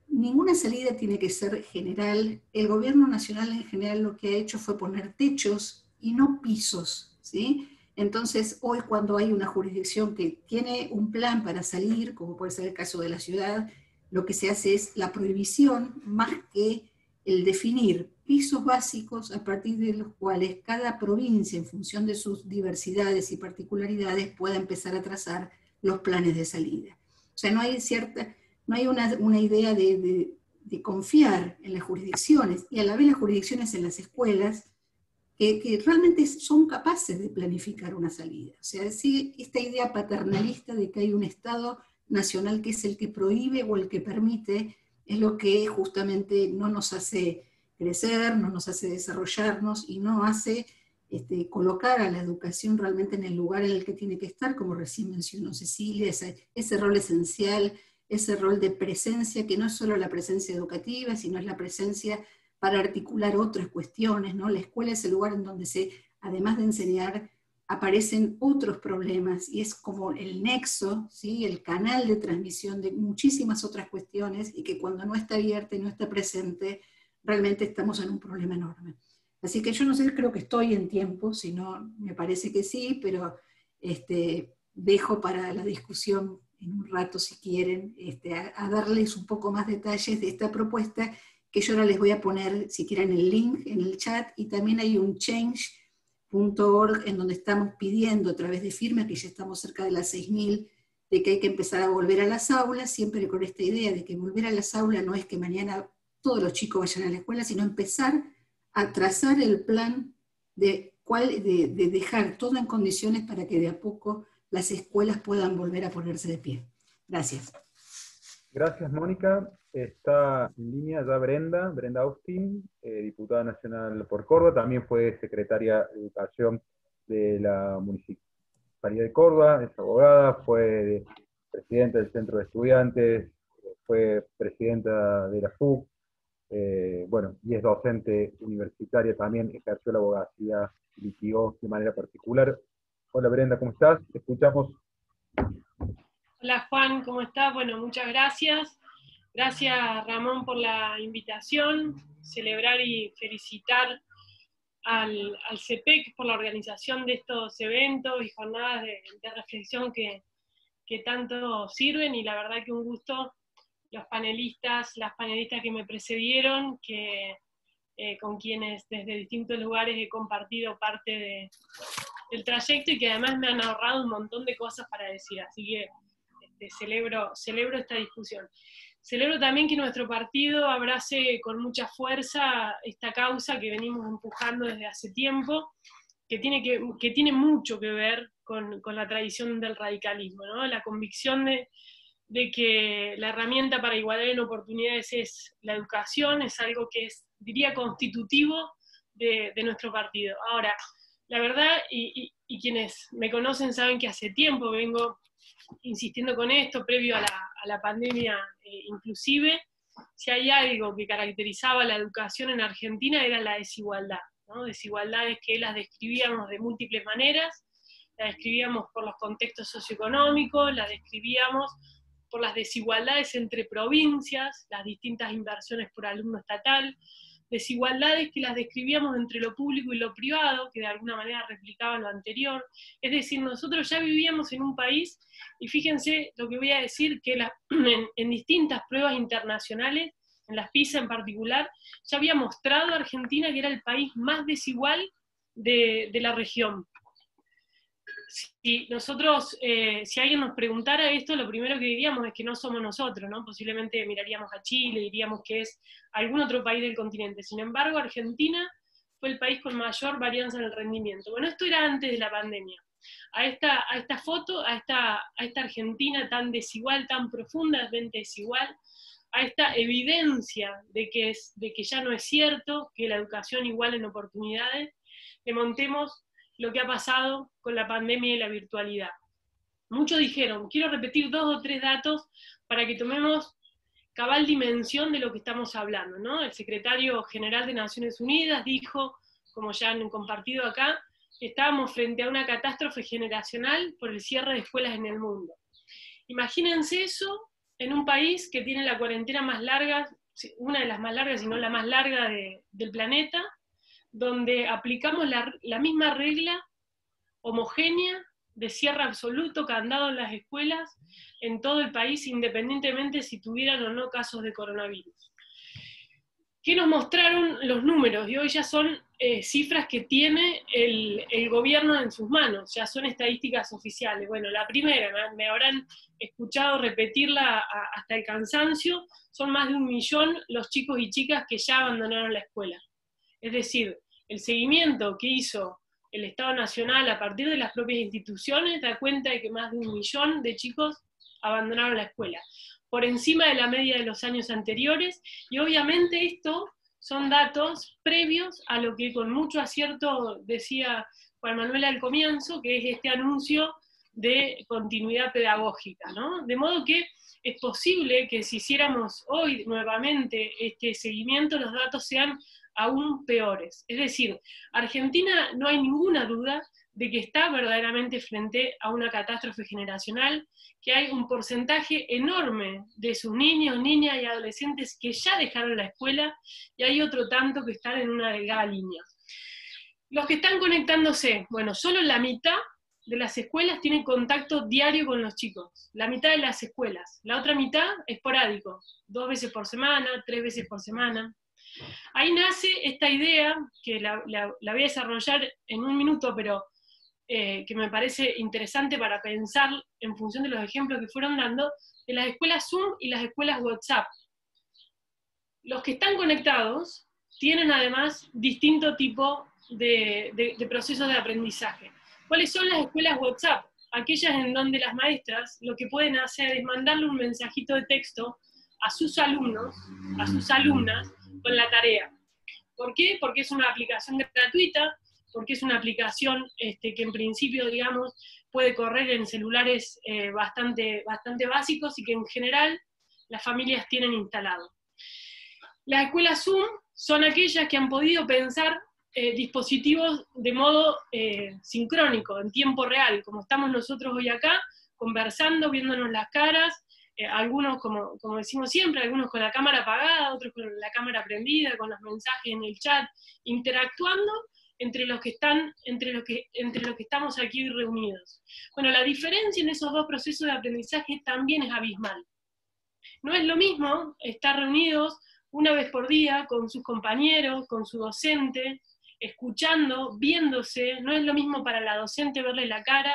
ninguna salida tiene que ser general. El gobierno nacional en general lo que ha hecho fue poner techos y no pisos, ¿sí? Entonces, hoy cuando hay una jurisdicción que tiene un plan para salir, como puede ser el caso de la ciudad, lo que se hace es la prohibición más que el definir pisos básicos a partir de los cuales cada provincia, en función de sus diversidades y particularidades, pueda empezar a trazar los planes de salida. O sea, no hay una idea de confiar en las jurisdicciones, y a la vez las jurisdicciones en las escuelas, que realmente son capaces de planificar una salida. O sea, sí, esta idea paternalista de que hay un Estado nacional que es el que prohíbe o el que permite, es lo que justamente no nos hace crecer, no nos hace desarrollarnos y no hace colocar a la educación realmente en el lugar en el que tiene que estar, como recién mencionó Cecilia, ese rol esencial, ese rol de presencia, que no es solo la presencia educativa, sino es la presencia para articular otras cuestiones, ¿no? La escuela es el lugar en donde además de enseñar, aparecen otros problemas, y es como el nexo, ¿sí? El canal de transmisión de muchísimas otras cuestiones, y que cuando no está abierta y no está presente, realmente estamos en un problema enorme. Así que yo no sé, creo que estoy en tiempo, si no, me parece que sí, pero dejo para la discusión en un rato, si quieren, a darles un poco más detalles de esta propuesta, que yo ahora les voy a poner, si quieren, el link en el chat, y también hay un change.org en donde estamos pidiendo a través de firmas, que ya estamos cerca de las 6.000, de que hay que empezar a volver a las aulas, siempre con esta idea de que volver a las aulas no es que mañana todos los chicos vayan a la escuela, sino empezar a trazar el plan de dejar todo en condiciones para que de a poco las escuelas puedan volver a ponerse de pie. Gracias. Gracias, Mónica. Está en línea ya Brenda Austin, diputada nacional por Córdoba, también fue secretaria de Educación de la Municipalidad de Córdoba, es abogada, fue presidenta del Centro de Estudiantes, fue presidenta de la FUC, bueno, y es docente universitaria también, ejerció la abogacía y litigó de manera particular. Hola Brenda, ¿cómo estás? Te escuchamos. Hola Juan, ¿cómo estás? Bueno, muchas gracias. Gracias Ramón por la invitación, celebrar y felicitar al CEPEC por la organización de estos eventos y jornadas de reflexión que tanto sirven, y la verdad que un gusto los panelistas, las panelistas que me precedieron, con quienes desde distintos lugares he compartido parte del trayecto y que además me han ahorrado un montón de cosas para decir, así que celebro esta discusión. Celebro también que nuestro partido abrace con mucha fuerza esta causa que venimos empujando desde hace tiempo, que tiene mucho que ver con la tradición del radicalismo, ¿no? La convicción de que la herramienta para igualdad en oportunidades es la educación, es algo que es, diría, constitutivo de nuestro partido. Ahora, la verdad, y quienes me conocen saben que hace tiempo vengo insistiendo con esto, previo a la pandemia inclusive, si hay algo que caracterizaba la educación en Argentina era la desigualdad, ¿no? Desigualdades que las describíamos de múltiples maneras, las describíamos por los contextos socioeconómicos, las describíamos por las desigualdades entre provincias, las distintas inversiones por alumno estatal, desigualdades que las describíamos entre lo público y lo privado, que de alguna manera replicaban lo anterior. Es decir, nosotros ya vivíamos en un país, y fíjense lo que voy a decir, que en distintas pruebas internacionales, en las PISA en particular, ya había mostrado a Argentina que era el país más desigual de la región. Si nosotros, si alguien nos preguntara esto, lo primero que diríamos es que no somos nosotros, ¿no? Posiblemente miraríamos a Chile, diríamos que es algún otro país del continente. Sin embargo, Argentina fue el país con mayor varianza en el rendimiento. Bueno, esto era antes de la pandemia. A esta foto, a esta Argentina tan desigual, tan profundamente desigual, a esta evidencia de que ya no es cierto que la educación iguala en oportunidades, le montemos lo que ha pasado con la pandemia y la virtualidad. Muchos dijeron, quiero repetir 2 o 3 datos para que tomemos cabal dimensión de lo que estamos hablando, ¿no? El secretario general de Naciones Unidas dijo, como ya han compartido acá, que estábamos frente a una catástrofe generacional por el cierre de escuelas en el mundo. Imagínense eso en un país que tiene la cuarentena más larga, una de las más largas, si no la más larga del planeta, donde aplicamos la misma regla homogénea de cierre absoluto, candado en las escuelas, en todo el país, independientemente si tuvieran o no casos de coronavirus. ¿Qué nos mostraron los números? Y hoy ya son cifras que tiene el gobierno en sus manos, ya son estadísticas oficiales. Bueno, la primera, me habrán escuchado repetirla hasta el cansancio, son más de 1 millón los chicos y chicas que ya abandonaron la escuela. Es decir, el seguimiento que hizo el Estado Nacional a partir de las propias instituciones da cuenta de que más de 1 millón de chicos abandonaron la escuela, por encima de la media de los años anteriores, y obviamente esto son datos previos a lo que con mucho acierto decía Juan Manuel al comienzo, que es este anuncio de continuidad pedagógica, ¿no? De modo que es posible que si hiciéramos hoy nuevamente este seguimiento, los datos sean aún peores. Es decir, Argentina no hay ninguna duda de que está verdaderamente frente a una catástrofe generacional, que hay un porcentaje enorme de sus niños, niñas y adolescentes que ya dejaron la escuela, y hay otro tanto que están en una delgada línea. Los que están conectándose, bueno, solo la mitad de las escuelas tienen contacto diario con los chicos, la mitad de las escuelas, la otra mitad esporádico, 2 veces por semana, 3 veces por semana. Ahí nace esta idea, que la voy a desarrollar en un minuto, pero que me parece interesante para pensar en función de los ejemplos que fueron dando, de las escuelas Zoom y las escuelas WhatsApp. Los que están conectados tienen además distinto tipo de procesos de aprendizaje. ¿Cuáles son las escuelas WhatsApp? Aquellas en donde las maestras lo que pueden hacer es mandarle un mensajito de texto a sus alumnos, a sus alumnas, con la tarea. ¿Por qué? Porque es una aplicación gratuita, porque es una aplicación que en principio, digamos, puede correr en celulares bastante básicos y que en general las familias tienen instalado. Las escuelas Zoom son aquellas que han podido pensar dispositivos de modo sincrónico, en tiempo real, como estamos nosotros hoy acá, conversando, viéndonos las caras, algunos, como decimos siempre, algunos con la cámara apagada, otros con la cámara prendida, con los mensajes en el chat, interactuando entre los que estamos aquí reunidos. Bueno, la diferencia en esos dos procesos de aprendizaje también es abismal. No es lo mismo estar reunidos una vez por día con sus compañeros, con su docente, escuchando, viéndose. No es lo mismo para la docente verle la cara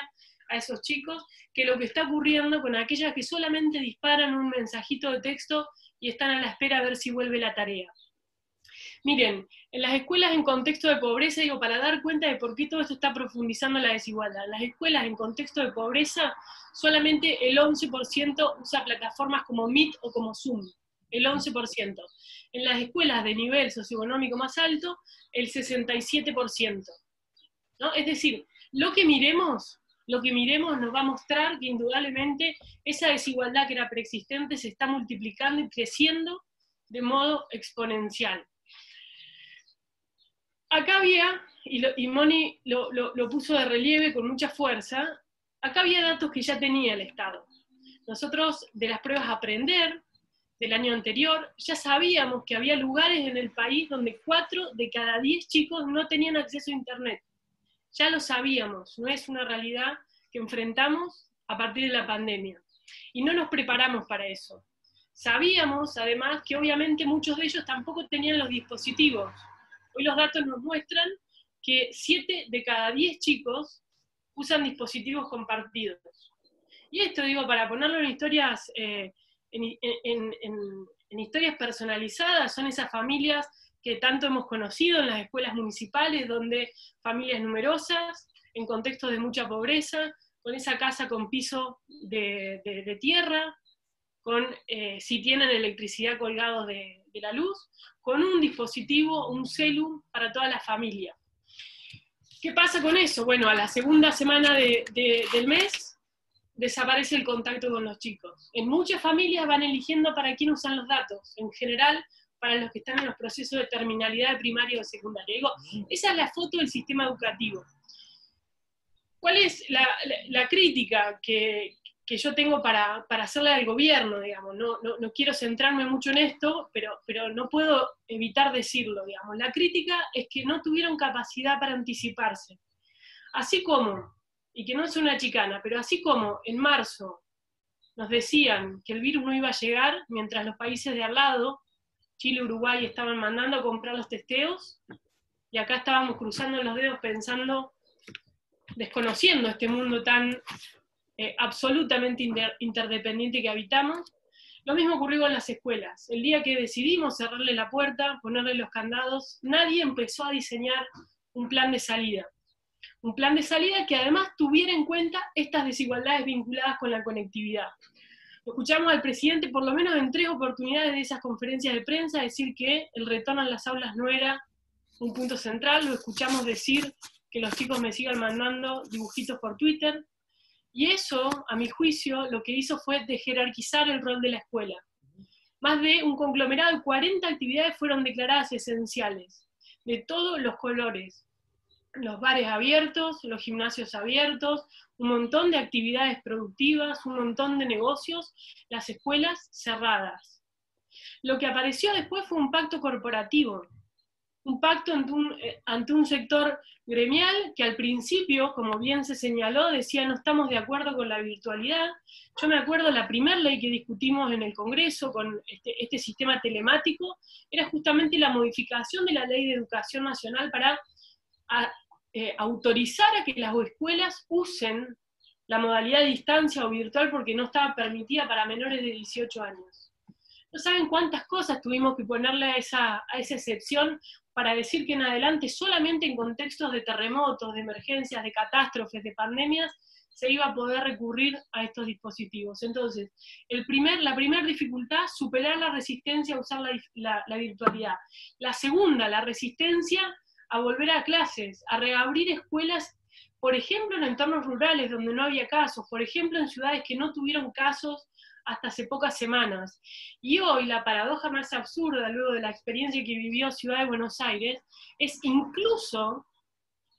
a esos chicos que lo que está ocurriendo con aquellas que solamente disparan un mensajito de texto y están a la espera a ver si vuelve la tarea. Miren, en las escuelas en contexto de pobreza, digo, para dar cuenta de por qué todo esto está profundizando la desigualdad, en las escuelas en contexto de pobreza, solamente el 11% usa plataformas como Meet o como Zoom, el 11%. En las escuelas de nivel socioeconómico más alto, el 67%. ¿No? Es decir, lo que miremos nos va a mostrar que indudablemente esa desigualdad que era preexistente se está multiplicando y creciendo de modo exponencial. Acá había, y Moni lo puso de relieve con mucha fuerza, acá había datos que ya tenía el Estado. Nosotros, de las pruebas Aprender, del año anterior, ya sabíamos que había lugares en el país donde 4 de cada 10 chicos no tenían acceso a Internet. Ya lo sabíamos, no es una realidad que enfrentamos a partir de la pandemia. Y no nos preparamos para eso. Sabíamos, además, que obviamente muchos de ellos tampoco tenían los dispositivos. Hoy los datos nos muestran que 7 de cada 10 chicos usan dispositivos compartidos. Y esto, digo, para ponerlo en historias, en historias personalizadas, son esas familias que tanto hemos conocido en las escuelas municipales, donde familias numerosas, en contextos de mucha pobreza, con esa casa con piso de tierra, con, si tienen electricidad colgados de la luz, con un dispositivo, un celu para toda la familia. ¿Qué pasa con eso? Bueno, a la segunda semana del mes desaparece el contacto con los chicos. En muchas familias van eligiendo para quién usan los datos, en general para los que están en los procesos de terminalidad de primaria o secundaria. Digo, esa es la foto del sistema educativo. ¿Cuál es la crítica que yo tengo para hacerle al gobierno, digamos? No quiero centrarme mucho en esto, pero no puedo evitar decirlo, digamos. La crítica es que no tuvieron capacidad para anticiparse. Así como, y que no es una chicana, pero así como en marzo nos decían que el virus no iba a llegar, mientras los países de al lado, Chile y Uruguay, estaban mandando a comprar los testeos, y acá estábamos cruzando los dedos pensando, desconociendo este mundo tan absolutamente interdependiente que habitamos. Lo mismo ocurrió con las escuelas. El día que decidimos cerrarle la puerta, ponerle los candados, nadie empezó a diseñar un plan de salida. Un plan de salida que además tuviera en cuenta estas desigualdades vinculadas con la conectividad. Escuchamos al presidente, por lo menos en 3 oportunidades de esas conferencias de prensa, decir que el retorno a las aulas no era un punto central. Lo escuchamos decir que los chicos me sigan mandando dibujitos por Twitter. Y eso, a mi juicio, lo que hizo fue desjerarquizar el rol de la escuela. Más de un conglomerado de 40 actividades fueron declaradas esenciales, de todos los colores. Los bares abiertos, los gimnasios abiertos, un montón de actividades productivas, un montón de negocios, las escuelas cerradas. Lo que apareció después fue un pacto corporativo, un pacto ante un sector gremial que al principio, como bien se señaló, decía no estamos de acuerdo con la virtualidad. Yo me acuerdo la primera ley que discutimos en el Congreso con este sistema telemático, era justamente la modificación de la Ley de Educación Nacional para autorizar a que las escuelas usen la modalidad de distancia o virtual porque no estaba permitida para menores de 18 años. No saben cuántas cosas tuvimos que ponerle a esa excepción para decir que en adelante solamente en contextos de terremotos, de emergencias, de catástrofes, de pandemias, se iba a poder recurrir a estos dispositivos. Entonces, la primera dificultad, superar la resistencia a usar la virtualidad. La segunda, la resistencia a volver a clases, a reabrir escuelas, por ejemplo en entornos rurales donde no había casos, por ejemplo en ciudades que no tuvieron casos hasta hace pocas semanas. Y hoy la paradoja más absurda, luego de la experiencia que vivió Ciudad de Buenos Aires, es incluso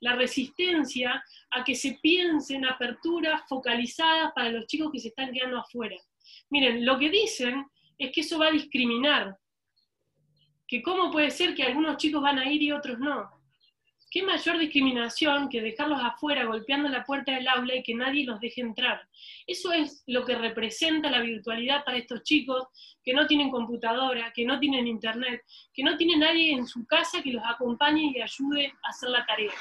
la resistencia a que se piense en aperturas focalizadas para los chicos que se están quedando afuera. Miren, lo que dicen es que eso va a discriminar, que cómo puede ser que algunos chicos van a ir y otros no. ¿Qué mayor discriminación que dejarlos afuera golpeando la puerta del aula y que nadie los deje entrar? Eso es lo que representa la virtualidad para estos chicos que no tienen computadora, que no tienen internet, que no tienen nadie en su casa que los acompañe y ayude a hacer la tarea.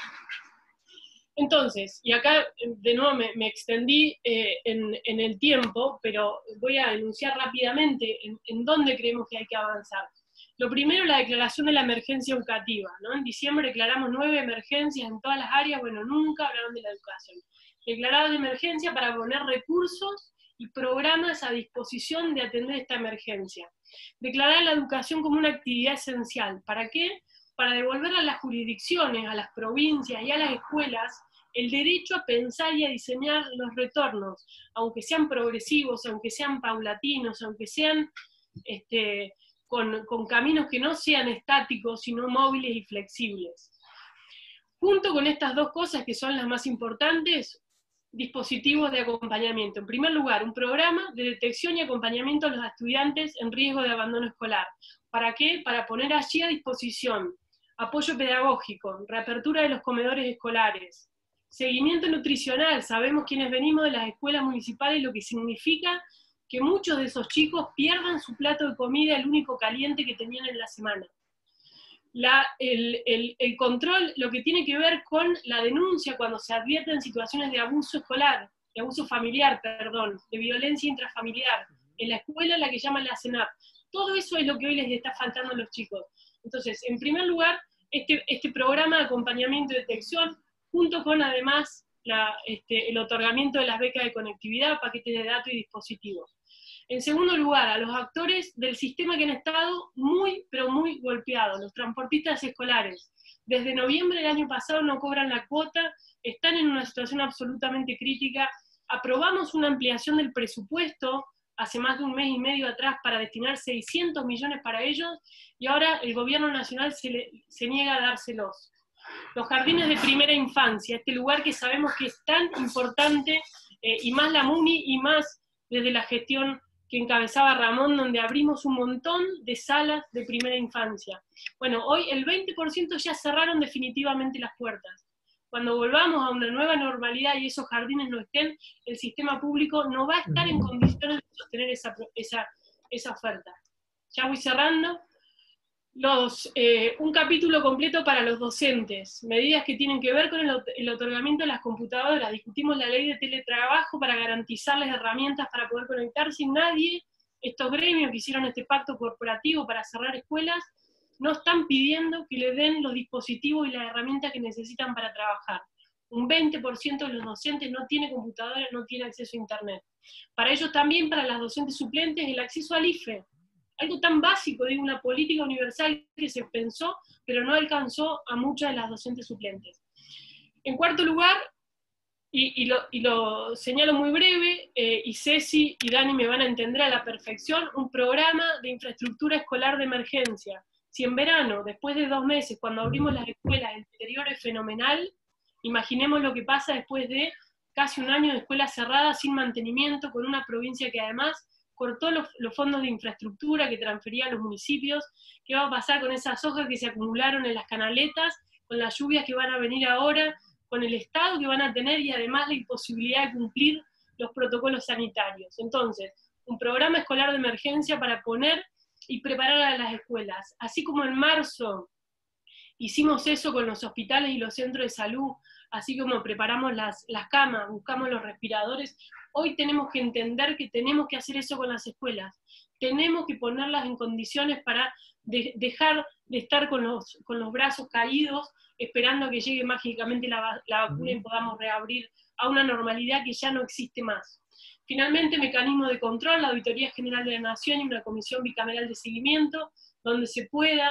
Entonces, y acá de nuevo me extendí en el tiempo, pero voy a enunciar rápidamente en dónde creemos que hay que avanzar. Lo primero, la declaración de la emergencia educativa, ¿no? En diciembre declaramos 9 emergencias en todas las áreas, bueno, nunca hablaron de la educación. Declararon de emergencia para poner recursos y programas a disposición de atender esta emergencia. Declarar la educación como una actividad esencial. ¿Para qué? Para devolver a las jurisdicciones, a las provincias y a las escuelas el derecho a pensar y a diseñar los retornos, aunque sean progresivos, aunque sean paulatinos, aunque sean con caminos que no sean estáticos, sino móviles y flexibles. Junto con estas dos cosas que son las más importantes, dispositivos de acompañamiento. En primer lugar, un programa de detección y acompañamiento a los estudiantes en riesgo de abandono escolar. ¿Para qué? Para poner allí a disposición apoyo pedagógico, reapertura de los comedores escolares, seguimiento nutricional. Sabemos quienes venimos de las escuelas municipales lo que significa que muchos de esos chicos pierdan su plato de comida, el único caliente que tenían en la semana. El control, lo que tiene que ver con la denuncia cuando se advierten situaciones de abuso escolar, de abuso familiar, perdón, de violencia intrafamiliar, en la escuela la que llaman la CENAP. Todo eso es lo que hoy les está faltando a los chicos. Entonces, en primer lugar, este programa de acompañamiento y detección, junto con además el otorgamiento de las becas de conectividad, paquetes de datos y dispositivos. En segundo lugar, a los actores del sistema que han estado muy, pero muy golpeados, los transportistas escolares. Desde noviembre del año pasado no cobran la cuota, están en una situación absolutamente crítica. Aprobamos una ampliación del presupuesto hace más de un mes y medio atrás para destinar 600 millones para ellos, y ahora el gobierno nacional se niega a dárselos. Los jardines de primera infancia, este lugar que sabemos que es tan importante, y más la MUNI y más desde la gestión que encabezaba Ramón, donde abrimos un montón de salas de primera infancia. Bueno, hoy el 20% ya cerraron definitivamente las puertas. Cuando volvamos a una nueva normalidad y esos jardines no estén, el sistema público no va a estar en condiciones de sostener esa oferta. Ya voy cerrando. Un capítulo completo para los docentes, medidas que tienen que ver con el otorgamiento de las computadoras. Discutimos la ley de teletrabajo para garantizarles herramientas para poder conectarse. Nadie estos gremios que hicieron este pacto corporativo para cerrar escuelas, no están pidiendo que le den los dispositivos y las herramientas que necesitan para trabajar. Un 20% de los docentes no tiene computadora, no tiene acceso a internet. Para ellos también, para las docentes suplentes, el acceso al IFE. Algo tan básico, digo, una política universal que se pensó, pero no alcanzó a muchas de las docentes suplentes. En cuarto lugar, y lo señalo muy breve, y Ceci y Dani me van a entender a la perfección, un programa de infraestructura escolar de emergencia. Si en verano, después de 2 meses, cuando abrimos las escuelas, el deterioro es fenomenal, imaginemos lo que pasa después de casi un año de escuelas cerradas sin mantenimiento, con una provincia que además cortó los fondos de infraestructura que transfería a los municipios. ¿Qué va a pasar con esas hojas que se acumularon en las canaletas, con las lluvias que van a venir ahora, con el estado que van a tener y además la imposibilidad de cumplir los protocolos sanitarios? Entonces, un programa escolar de emergencia para poner y preparar a las escuelas. Así como en marzo hicimos eso con los hospitales y los centros de salud, así como preparamos las camas, buscamos los respiradores, hoy tenemos que entender que tenemos que hacer eso con las escuelas. Tenemos que ponerlas en condiciones para dejar de estar con los brazos caídos, esperando a que llegue mágicamente la vacuna y podamos reabrir a una normalidad que ya no existe más. Finalmente, mecanismo de control, la Auditoría General de la Nación y una comisión bicameral de seguimiento, donde se pueda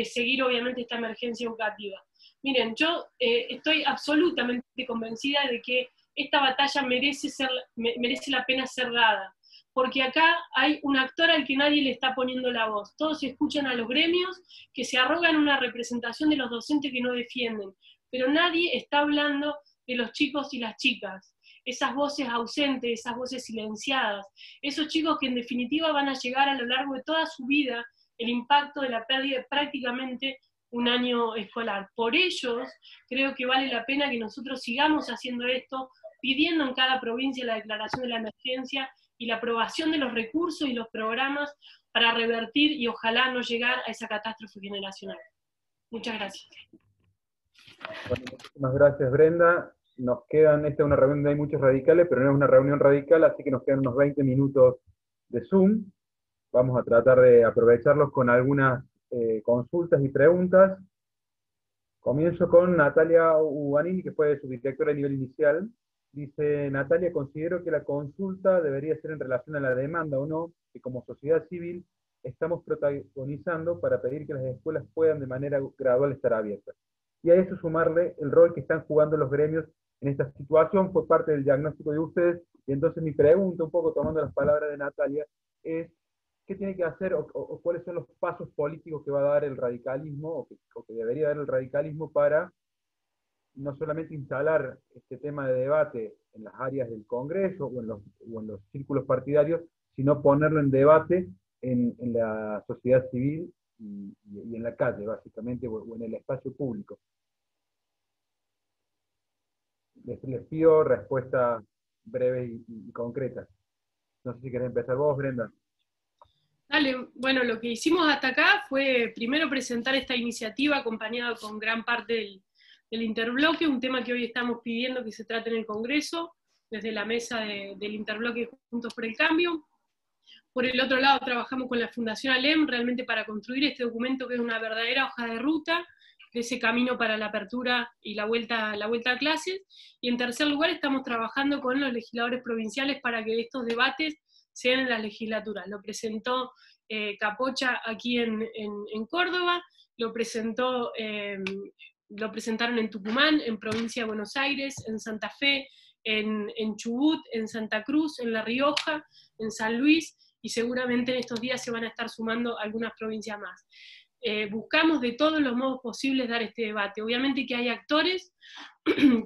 seguir obviamente esta emergencia educativa. Miren, yo estoy absolutamente convencida de que esta batalla merece la pena ser dada, porque acá hay un actor al que nadie le está poniendo la voz. Todos escuchan a los gremios que se arrogan una representación de los docentes que no defienden, pero nadie está hablando de los chicos y las chicas, esas voces ausentes, esas voces silenciadas, esos chicos que en definitiva van a llegar a lo largo de toda su vida el impacto de la pérdida de prácticamente un año escolar. Por ellos, creo que vale la pena que nosotros sigamos haciendo esto, pidiendo en cada provincia la declaración de la emergencia y la aprobación de los recursos y los programas para revertir y ojalá no llegar a esa catástrofe generacional. Muchas gracias. Bueno, muchísimas gracias, Brenda. Nos quedan, esta es una reunión donde hay muchos radicales, pero no es una reunión radical, así que nos quedan unos 20 minutos de Zoom. Vamos a tratar de aprovecharlos con algunas consultas y preguntas. Comienzo con Natalia Ubanini, que fue subdirectora a nivel inicial. Dice: Natalia, considero que la consulta debería ser en relación a la demanda o no, que como sociedad civil estamos protagonizando para pedir que las escuelas puedan de manera gradual estar abiertas. Y a eso sumarle el rol que están jugando los gremios en esta situación, por parte del diagnóstico de ustedes. Y entonces mi pregunta, un poco tomando las palabras de Natalia, es: ¿qué tiene que hacer o cuáles son los pasos políticos que va a dar el radicalismo, o que debería dar el radicalismo para no solamente instalar este tema de debate en las áreas del Congreso o en los círculos partidarios, sino ponerlo en debate en la sociedad civil y en la calle, básicamente, o en el espacio público? Les pido respuestas breves y concretas. No sé si querés empezar vos, Brenda. Dale, bueno, lo que hicimos hasta acá fue primero presentar esta iniciativa acompañada con gran parte del interbloque, un tema que hoy estamos pidiendo que se trate en el Congreso, desde la mesa del interbloque Juntos por el Cambio. Por el otro lado, trabajamos con la Fundación ALEM realmente para construir este documento que es una verdadera hoja de ruta de ese camino para la apertura y la vuelta a clases. Y en tercer lugar, estamos trabajando con los legisladores provinciales para que estos debates sean en las legislaturas. Lo presentó Capocha aquí en Córdoba, lo presentaron en Tucumán, en Provincia de Buenos Aires, en Santa Fe, en Chubut, en Santa Cruz, en La Rioja, en San Luis, y seguramente en estos días se van a estar sumando algunas provincias más. Buscamos de todos los modos posibles dar este debate. Obviamente que hay actores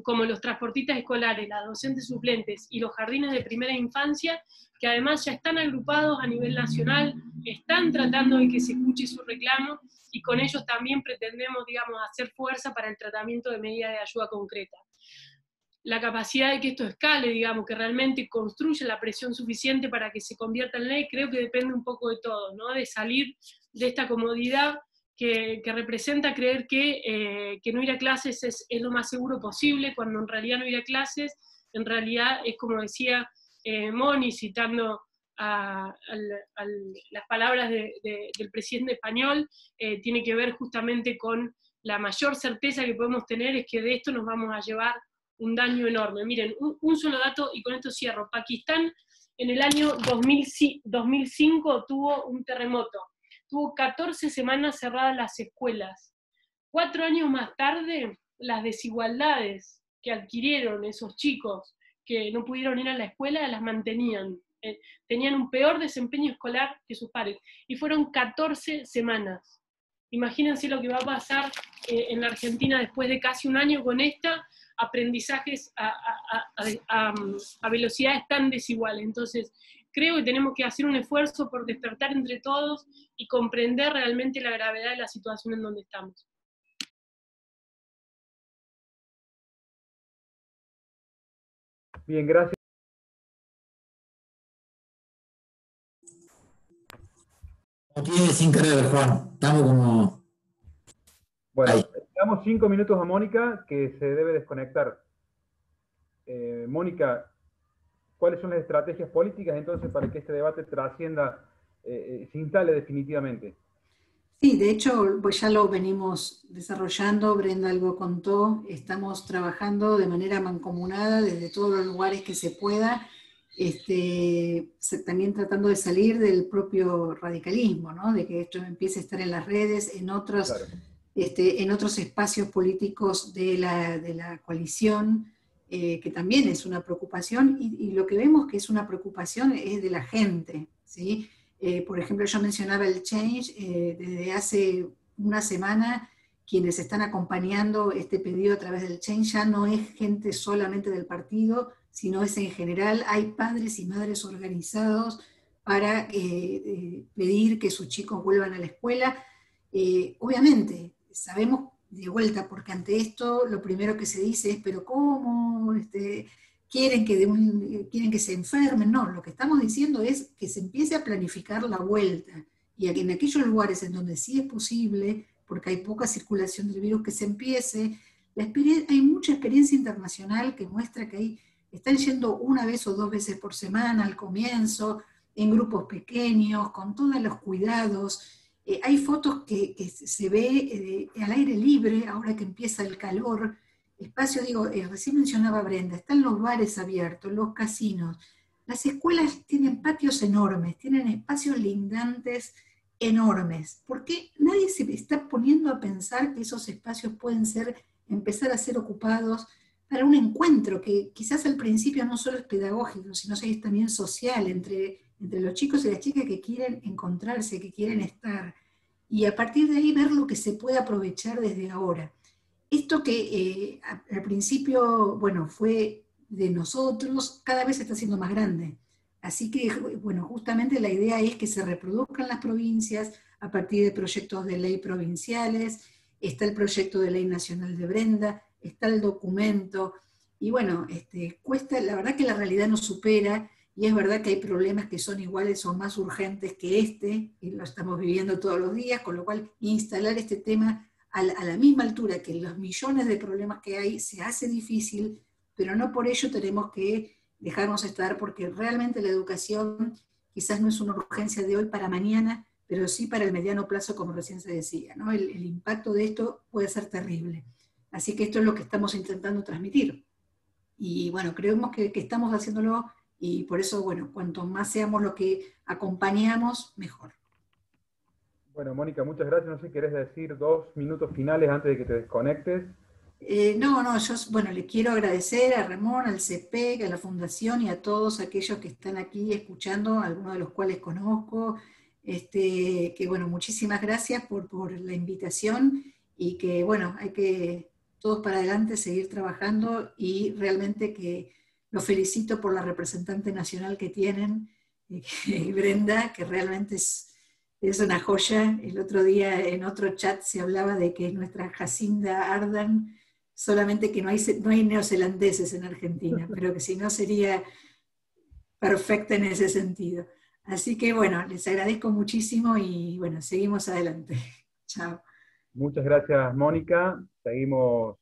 como los transportistas escolares, las docentes suplentes y los jardines de primera infancia, que además ya están agrupados a nivel nacional, están tratando de que se escuche su reclamo, y con ellos también pretendemos, digamos, hacer fuerza para el tratamiento de medidas de ayuda concreta. La capacidad de que esto escale, digamos, que realmente construya la presión suficiente para que se convierta en ley, creo que depende un poco de todo, ¿no? De salir de esta comodidad que representa creer que no ir a clases es lo más seguro posible, cuando en realidad no ir a clases, en realidad es como decía Moni, citando las palabras del presidente español, tiene que ver justamente con la mayor certeza que podemos tener es que de esto nos vamos a llevar un daño enorme. Miren, un solo dato, y con esto cierro. Pakistán en el año 2005 tuvo un terremoto, tuvo 14 semanas cerradas las escuelas. 4 años más tarde, las desigualdades que adquirieron esos chicos que no pudieron ir a la escuela, las mantenían. Tenían un peor desempeño escolar que sus pares. Y fueron 14 semanas. Imagínense lo que va a pasar en la Argentina después de casi un año con aprendizajes a velocidades tan desiguales. Entonces, creo que tenemos que hacer un esfuerzo por despertar entre todos y comprender realmente la gravedad de la situación en donde estamos. Bien, gracias. No tiene sin querer, Juan. Estamos como... Bueno, ahí. damos 5 minutos a Mónica, que se debe desconectar. Mónica, ¿cuáles son las estrategias políticas entonces para que este debate trascienda, se instale definitivamente? Sí, de hecho, pues ya lo venimos desarrollando, Brenda algo contó, estamos trabajando de manera mancomunada desde todos los lugares que se pueda, también tratando de salir del propio radicalismo, ¿no? De que esto empiece a estar en las redes, en otros, Claro. En otros espacios políticos de la coalición, que también es una preocupación, y lo que vemos que es una preocupación es de la gente, ¿sí? Por ejemplo, yo mencionaba el Change, desde hace una semana quienes están acompañando este pedido a través del Change ya no es gente solamente del partido, sino es en general, hay padres y madres organizados para pedir que sus chicos vuelvan a la escuela. Obviamente, sabemos de vuelta, porque ante esto lo primero que se dice es, pero ¿cómo? Quieren que se enfermen. No, lo que estamos diciendo es que se empiece a planificar la vuelta, y en aquellos lugares en donde sí es posible, porque hay poca circulación del virus, que se empiece. Hay mucha experiencia internacional que muestra que están yendo 1 vez o 2 veces por semana al comienzo, en grupos pequeños, con todos los cuidados. Hay fotos que se ve al aire libre, ahora que empieza el calor. Espacio, digo, recién mencionaba Brenda, están los bares abiertos, los casinos. Las escuelas tienen patios enormes, tienen espacios lindantes enormes. ¿Por qué nadie se está poniendo a pensar que esos espacios pueden empezar a ser ocupados para un encuentro que quizás al principio no solo es pedagógico, sino que es también social entre los chicos y las chicas que quieren encontrarse, que quieren estar, y a partir de ahí ver lo que se puede aprovechar desde ahora? Esto que al principio, bueno, fue de nosotros, cada vez se está haciendo más grande. Así que, bueno, justamente la idea es que se reproduzcan las provincias a partir de proyectos de ley provinciales. Está el proyecto de ley nacional de Brenda, está el documento, y bueno, cuesta, la verdad que la realidad nos supera, y es verdad que hay problemas que son iguales o más urgentes que y lo estamos viviendo todos los días, con lo cual instalar este tema a la misma altura que los millones de problemas que hay se hace difícil, pero no por ello tenemos que dejarnos estar, porque realmente la educación quizás no es una urgencia de hoy para mañana, pero sí para el mediano plazo, como recién se decía, ¿no? El impacto de esto puede ser terrible. Así que esto es lo que estamos intentando transmitir. Y bueno, creemos que estamos haciéndolo, y por eso, bueno, cuanto más seamos los que acompañamos, mejor. Bueno, Mónica, muchas gracias. No sé si querés decir 2 minutos finales antes de que te desconectes. No, yo, bueno, le quiero agradecer a Ramón, al CEPEC, a la Fundación y a todos aquellos que están aquí escuchando, algunos de los cuales conozco, que bueno, muchísimas gracias por la invitación, y que bueno, hay que todos para adelante seguir trabajando, y realmente que los felicito por la representante nacional que tienen, Brenda, que realmente es una joya. El otro día en otro chat se hablaba de que es nuestra Jacinda Ardern, solamente que no hay neozelandeses en Argentina, pero que si no sería perfecta en ese sentido. Así que bueno, les agradezco muchísimo, y bueno, seguimos adelante. Chao. Muchas gracias, Mónica. Seguimos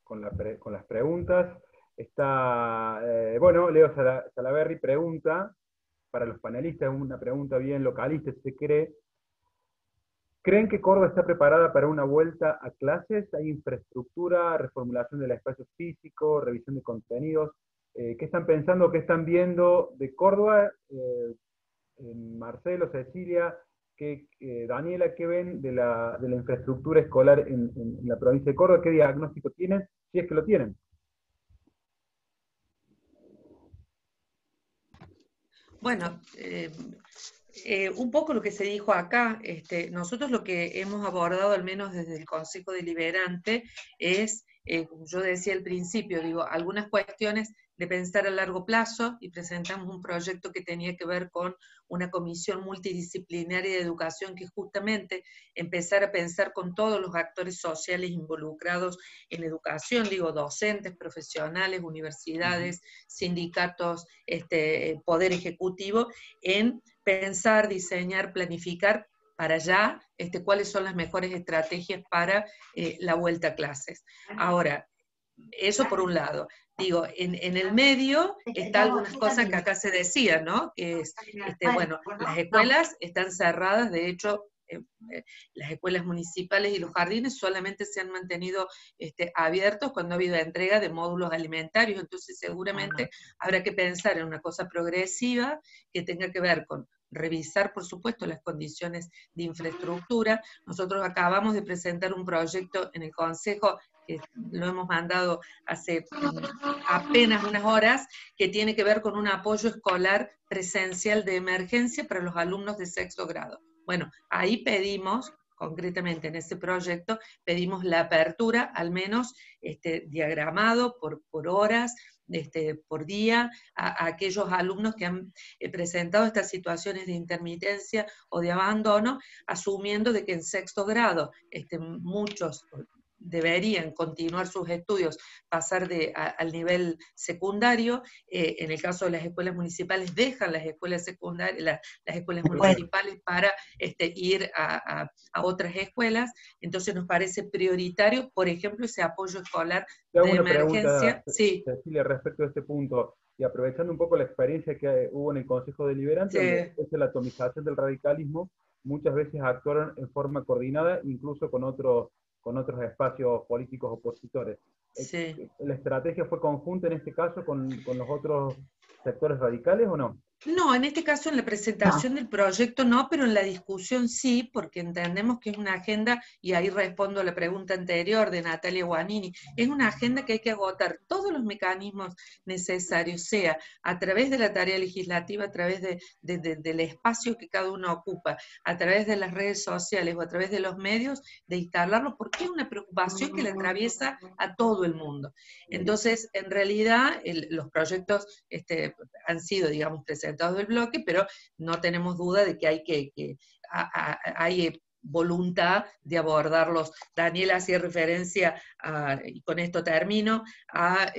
con las preguntas. Está, bueno, Leo Salaberry pregunta, para los panelistas, una pregunta bien localista, si se cree. ¿Creen que Córdoba está preparada para una vuelta a clases? ¿Hay infraestructura, reformulación del espacio físico, revisión de contenidos? ¿Qué están pensando, qué están viendo de Córdoba? Marcelo, Cecilia, Daniela, ¿qué ven de la infraestructura escolar en la provincia de Córdoba? ¿Qué diagnóstico tienen? Si es que lo tienen. Bueno, un poco lo que se dijo acá, nosotros lo que hemos abordado, al menos desde el Consejo Deliberante, es, como yo decía al principio, digo, algunas cuestiones de pensar a largo plazo, y presentamos un proyecto que tenía que ver con una comisión multidisciplinaria de educación que justamente empezara a pensar con todos los actores sociales involucrados en educación, digo, docentes, profesionales, universidades, sindicatos, poder ejecutivo, en pensar, diseñar, planificar para allá cuáles son las mejores estrategias para la vuelta a clases. Ahora, eso por un lado. Digo, en el medio está algunas cosas que acá se decía, ¿no? Que es, bueno, las escuelas están cerradas, de hecho, las escuelas municipales y los jardines solamente se han mantenido abiertos cuando ha habido entrega de módulos alimentarios, entonces seguramente habrá que pensar en una cosa progresiva que tenga que ver con revisar, por supuesto, las condiciones de infraestructura. Nosotros acabamos de presentar un proyecto en el Consejo, que lo hemos mandado hace apenas unas horas, que tiene que ver con un apoyo escolar presencial de emergencia para los alumnos de sexto grado. Bueno, ahí pedimos, concretamente en ese proyecto, pedimos la apertura, al menos diagramado por horas, por día, a aquellos alumnos que han presentado estas situaciones de intermitencia o de abandono, asumiendo de que en sexto grado muchos deberían continuar sus estudios, pasar al nivel secundario. En el caso de las escuelas municipales, dejan las escuelas secundarias, las escuelas municipales para ir a otras escuelas. Entonces nos parece prioritario, por ejemplo, ese apoyo escolar de emergencia. Sí. Cecilia, respecto a este punto, y aprovechando un poco la experiencia que hubo en el Consejo Deliberante, donde es la atomización del radicalismo, muchas veces actuaron en forma coordinada, incluso con otros espacios políticos opositores. Sí. ¿La estrategia fue conjunta en este caso con los otros sectores radicales o no? No, en este caso en la presentación del proyecto no, pero en la discusión sí, porque entendemos que es una agenda, y ahí respondo a la pregunta anterior de Natalia Guanini, es una agenda que hay que agotar todos los mecanismos necesarios, sea a través de la tarea legislativa, a través del espacio que cada uno ocupa, a través de las redes sociales o a través de los medios, de instalarlo, porque es una preocupación que le atraviesa a todo el mundo. Entonces, en realidad, los proyectos han sido, digamos, presentados del bloque, pero no tenemos duda de que hay voluntad de abordarlos. Daniela hacía referencia, y con esto termino, a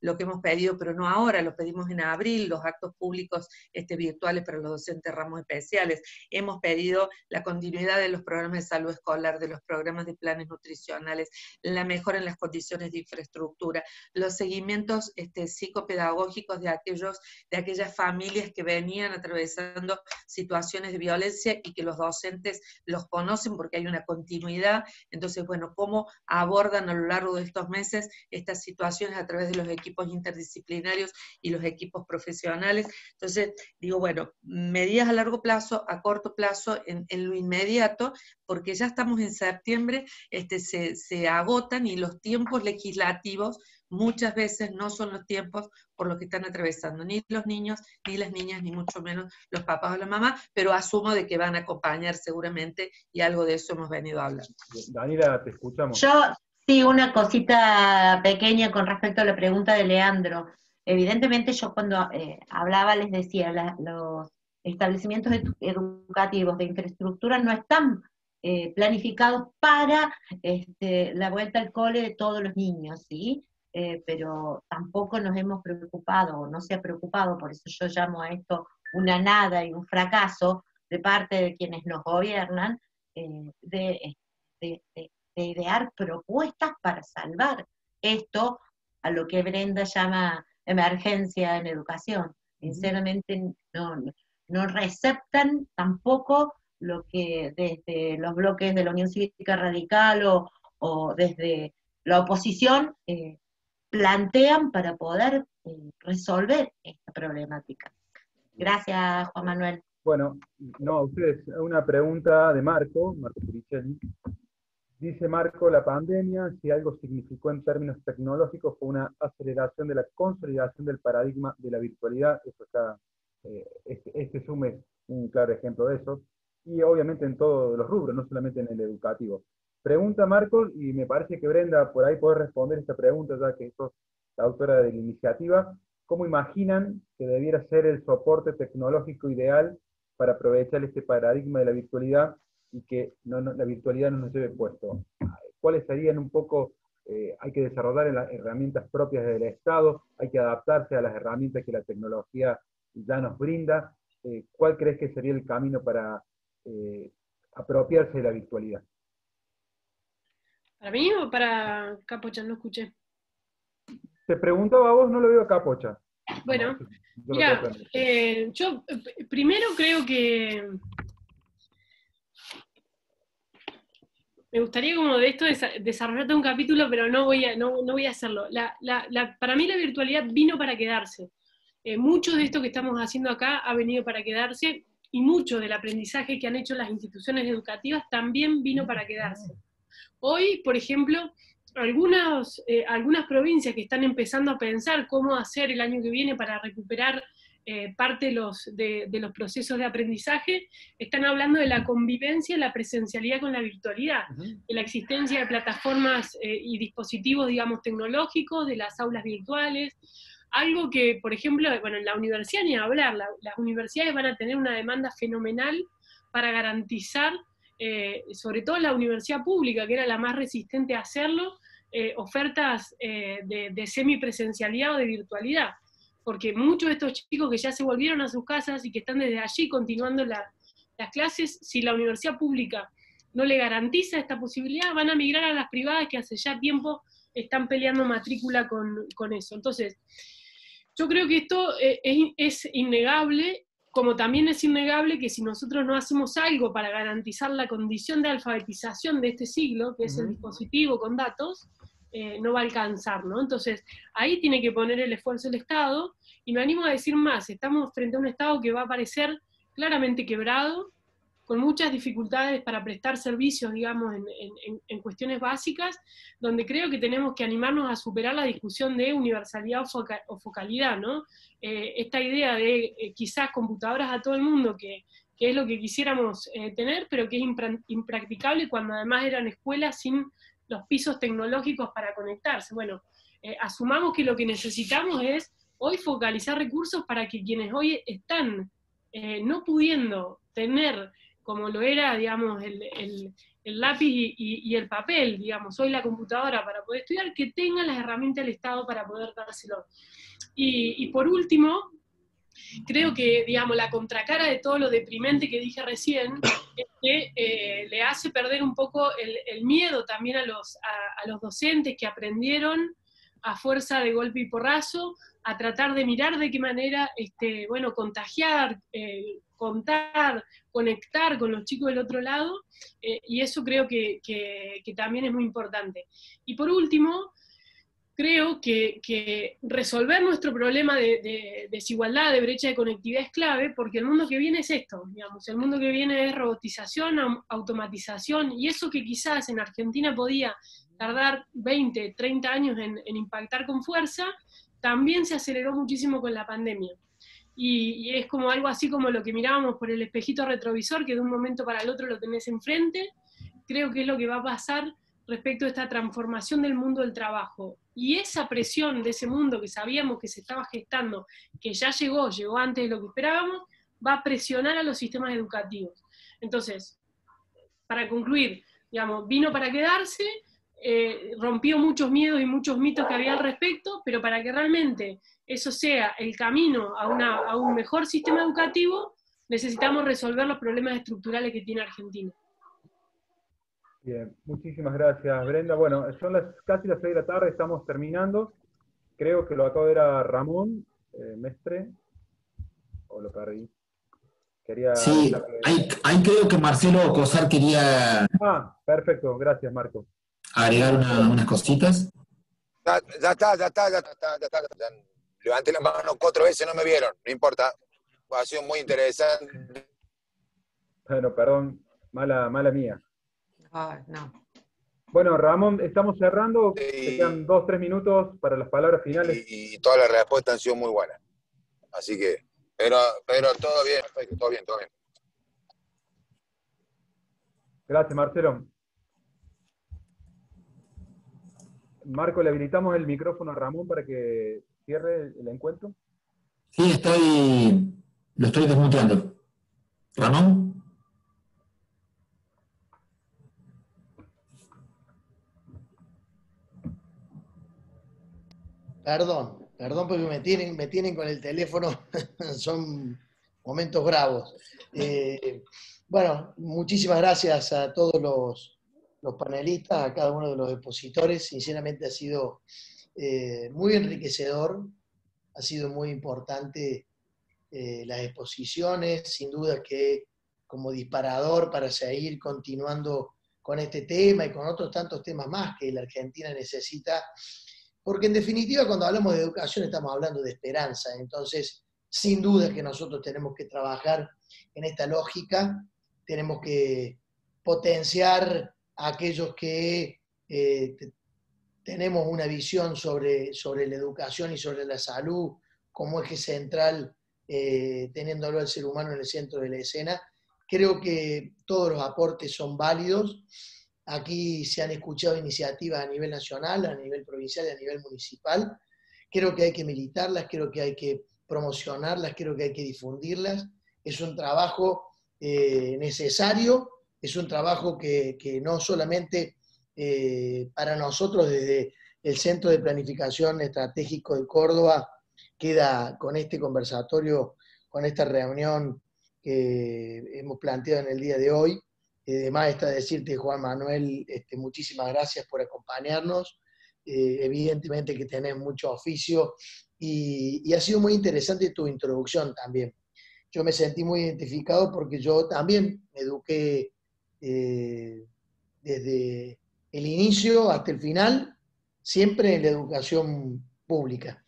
lo que hemos pedido, pero no ahora, lo pedimos en abril, los actos públicos virtuales para los docentes ramos especiales. Hemos pedido la continuidad de los programas de salud escolar, de los programas de planes nutricionales, la mejora en las condiciones de infraestructura, los seguimientos psicopedagógicos de aquellas familias que venían atravesando situaciones de violencia y que los docentes los conocen porque hay una continuidad. Entonces, bueno, cómo abordan a lo largo de estos meses estas situaciones a través de los equipos interdisciplinarios y los equipos profesionales. Entonces, digo, bueno, medidas a largo plazo, a corto plazo, en lo inmediato, porque ya estamos en septiembre, se agotan, y los tiempos legislativos muchas veces no son los tiempos por los que están atravesando ni los niños, ni las niñas, ni mucho menos los papás o la mamá, pero asumo de que van a acompañar seguramente, y algo de eso hemos venido hablando. Daniela, te escuchamos. Yo, sí, una cosita pequeña con respecto a la pregunta de Leandro. Evidentemente yo cuando hablaba les decía, los establecimientos educativos de infraestructura no están planificados para la vuelta al cole de todos los niños, ¿sí? Pero tampoco nos hemos preocupado, o no se ha preocupado, por eso yo llamo a esto una nada y un fracaso de parte de quienes nos gobiernan, de idear propuestas para salvar esto, a lo que Brenda llama emergencia en educación. Sinceramente no receptan tampoco lo que desde los bloques de la Unión Cívica Radical o desde la oposición plantean para poder resolver esta problemática. Gracias, Juan Manuel. Bueno, no, a ustedes, una pregunta de Marco Puricelli. Dice Marco, la pandemia, si algo significó en términos tecnológicos, fue una aceleración de la consolidación del paradigma de la virtualidad. Eso está, este Zoom es un claro ejemplo de eso. Y obviamente en todos los rubros, no solamente en el educativo. Pregunta Marco, y me parece que Brenda por ahí puede responder esta pregunta, ya que sos la autora de la iniciativa. ¿Cómo imaginan que debiera ser el soporte tecnológico ideal para aprovechar este paradigma de la virtualidad y que la virtualidad no nos lleve puesto? ¿Cuáles serían un poco, hay que desarrollar las herramientas propias del Estado, hay que adaptarse a las herramientas que la tecnología ya nos brinda? ¿Cuál crees que sería el camino para apropiarse de la virtualidad? ¿Para mí o para Capocha? No escuché. Te preguntaba a vos, no lo veo a Capocha. Bueno, no, mira, yo primero creo que me gustaría como de esto desarrollarte un capítulo, pero no voy a hacerlo. Para mí la virtualidad vino para quedarse. Mucho de esto que estamos haciendo acá ha venido para quedarse, y mucho del aprendizaje que han hecho las instituciones educativas también vino para quedarse. Hoy, por ejemplo, algunas provincias que están empezando a pensar cómo hacer el año que viene para recuperar parte de los procesos de aprendizaje, están hablando de la convivencia y la presencialidad con la virtualidad, de la existencia de plataformas y dispositivos, digamos, tecnológicos, de las aulas virtuales, algo que, por ejemplo, bueno, en la universidad ni hablar, las universidades van a tener una demanda fenomenal para garantizar, sobre todo la universidad pública, que era la más resistente a hacerlo, ofertas de semipresencialidad o de virtualidad, porque muchos de estos chicos que ya se volvieron a sus casas y que están desde allí continuando las clases, si la universidad pública no le garantiza esta posibilidad, van a migrar a las privadas que hace ya tiempo están peleando matrícula con eso. Entonces, yo creo que esto es innegable, como también es innegable que si nosotros no hacemos algo para garantizar la condición de alfabetización de este siglo, que es el dispositivo con datos, no va a alcanzar, ¿no? Entonces, ahí tiene que poner el esfuerzo el Estado, y me animo a decir más, estamos frente a un Estado que va a parecer claramente quebrado, con muchas dificultades para prestar servicios, digamos, en cuestiones básicas, donde creo que tenemos que animarnos a superar la discusión de universalidad o focalidad, ¿no? Esta idea de quizás computadoras a todo el mundo, que es lo que quisiéramos tener, pero que es impracticable cuando además eran escuelas sin los pisos tecnológicos para conectarse. Bueno, asumamos que lo que necesitamos es hoy focalizar recursos para que quienes hoy están no pudiendo tener, como lo era, digamos, el lápiz y el papel, digamos, hoy la computadora para poder estudiar, que tengan las herramientas del Estado para poder dárselo. Y por último, creo que, digamos, la contracara de todo lo deprimente que dije recién, es que le hace perder un poco el miedo también a los docentes que aprendieron a fuerza de golpe y porrazo, a tratar de mirar de qué manera, bueno, contagiar, contar, conectar con los chicos del otro lado, y eso creo que también es muy importante. Y por último, creo que resolver nuestro problema de desigualdad, de brecha de conectividad es clave, porque el mundo que viene es esto, digamos, el mundo que viene es robotización, automatización, y eso que quizás en Argentina podía tardar 20, 30 años en impactar con fuerza, también se aceleró muchísimo con la pandemia. Y es como algo así como lo que mirábamos por el espejito retrovisor, que de un momento para el otro lo tenés enfrente. Creo que es lo que va a pasar respecto a esta transformación del mundo del trabajo. Y esa presión de ese mundo que sabíamos que se estaba gestando, que ya llegó antes de lo que esperábamos, va a presionar a los sistemas educativos. Entonces, para concluir, digamos, vino para quedarse, rompió muchos miedos y muchos mitos que había al respecto, pero para que realmente eso sea el camino a un mejor sistema educativo, necesitamos resolver los problemas estructurales que tiene Argentina. Bien, muchísimas gracias, Brenda. Bueno, son casi las 6 de la tarde, estamos terminando. Creo que lo acabo de ver a Ramón Mestre. o lo perdí. Quería Sí, dejarle... ahí creo que Marcelo Cosar quería Perfecto, gracias Marco. agregar unas cositas. Ya está. Ya levanté la mano 4 veces, no me vieron, no importa. Ha sido muy interesante. Bueno, perdón, mala mía. Ay, no. Bueno, Ramón, estamos cerrando. Te quedan 2-3 minutos para las palabras finales. Y todas las respuestas han sido muy buenas. Así que, pero todo bien, perfecto, todo bien. Gracias, Marcelo. Marco, le habilitamos el micrófono a Ramón para que cierre el encuentro. Sí, lo estoy desmuteando. ¿Ramón? Perdón porque me tienen con el teléfono, son momentos bravos. Bueno, muchísimas gracias a todos los panelistas, a cada uno de los expositores. Sinceramente ha sido muy enriquecedor, ha sido muy importante las exposiciones, sin duda que como disparador para seguir continuando con este tema y con otros tantos temas más que la Argentina necesita. Porque en definitiva, cuando hablamos de educación, estamos hablando de esperanza. Entonces, sin duda que nosotros tenemos que trabajar en esta lógica, tenemos que potenciar a aquellos que tenemos una visión sobre la educación y sobre la salud como eje central, teniéndolo al ser humano en el centro de la escena. Creo que todos los aportes son válidos. Aquí se han escuchado iniciativas a nivel nacional, a nivel provincial y a nivel municipal. Creo que hay que militarlas, creo que hay que promocionarlas, creo que hay que difundirlas. Es un trabajo necesario, es un trabajo que no solamente para nosotros desde el Centro de Planificación Estratégico de Córdoba queda con este conversatorio, con esta reunión que hemos planteado en el día de hoy. Además está decirte, Juan Manuel, muchísimas gracias por acompañarnos. Evidentemente que tenés mucho oficio y ha sido muy interesante tu introducción también. Yo me sentí muy identificado porque yo también me eduqué desde el inicio hasta el final, siempre en la educación pública.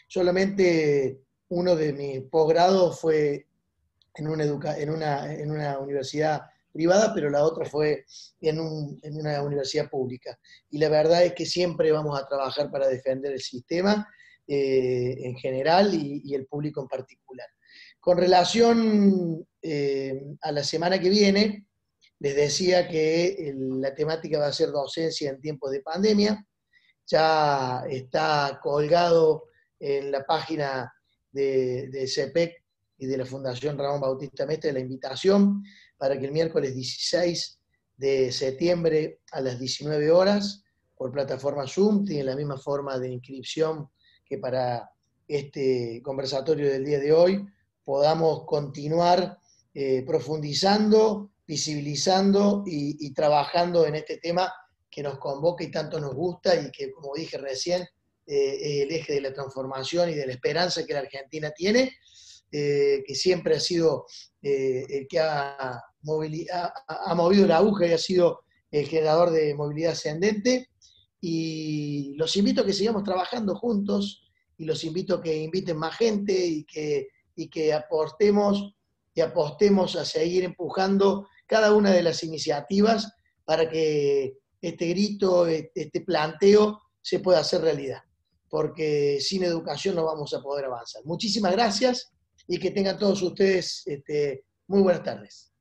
Solamente uno de mis posgrados fue en una universidad privada, pero la otra fue en una universidad pública. Y la verdad es que siempre vamos a trabajar para defender el sistema en general y el público en particular. Con relación a la semana que viene, les decía que la temática va a ser docencia en tiempos de pandemia. Ya está colgado en la página de CEPEC y de la Fundación Ramón Bautista Mestre la invitación para que el miércoles 16 de septiembre a las 19 horas, por plataforma Zoom, tiene la misma forma de inscripción que para este conversatorio del día de hoy, podamos continuar profundizando, visibilizando y trabajando en este tema que nos convoca y tanto nos gusta y que, como dije recién, es el eje de la transformación y de la esperanza que la Argentina tiene, que siempre ha sido el que ha movido la aguja y ha sido el generador de movilidad ascendente. Y los invito a que sigamos trabajando juntos y los invito a que inviten más gente y que apostemos a seguir empujando cada una de las iniciativas para que este grito, este planteo se pueda hacer realidad, porque sin educación no vamos a poder avanzar. Muchísimas gracias y que tengan todos ustedes muy buenas tardes.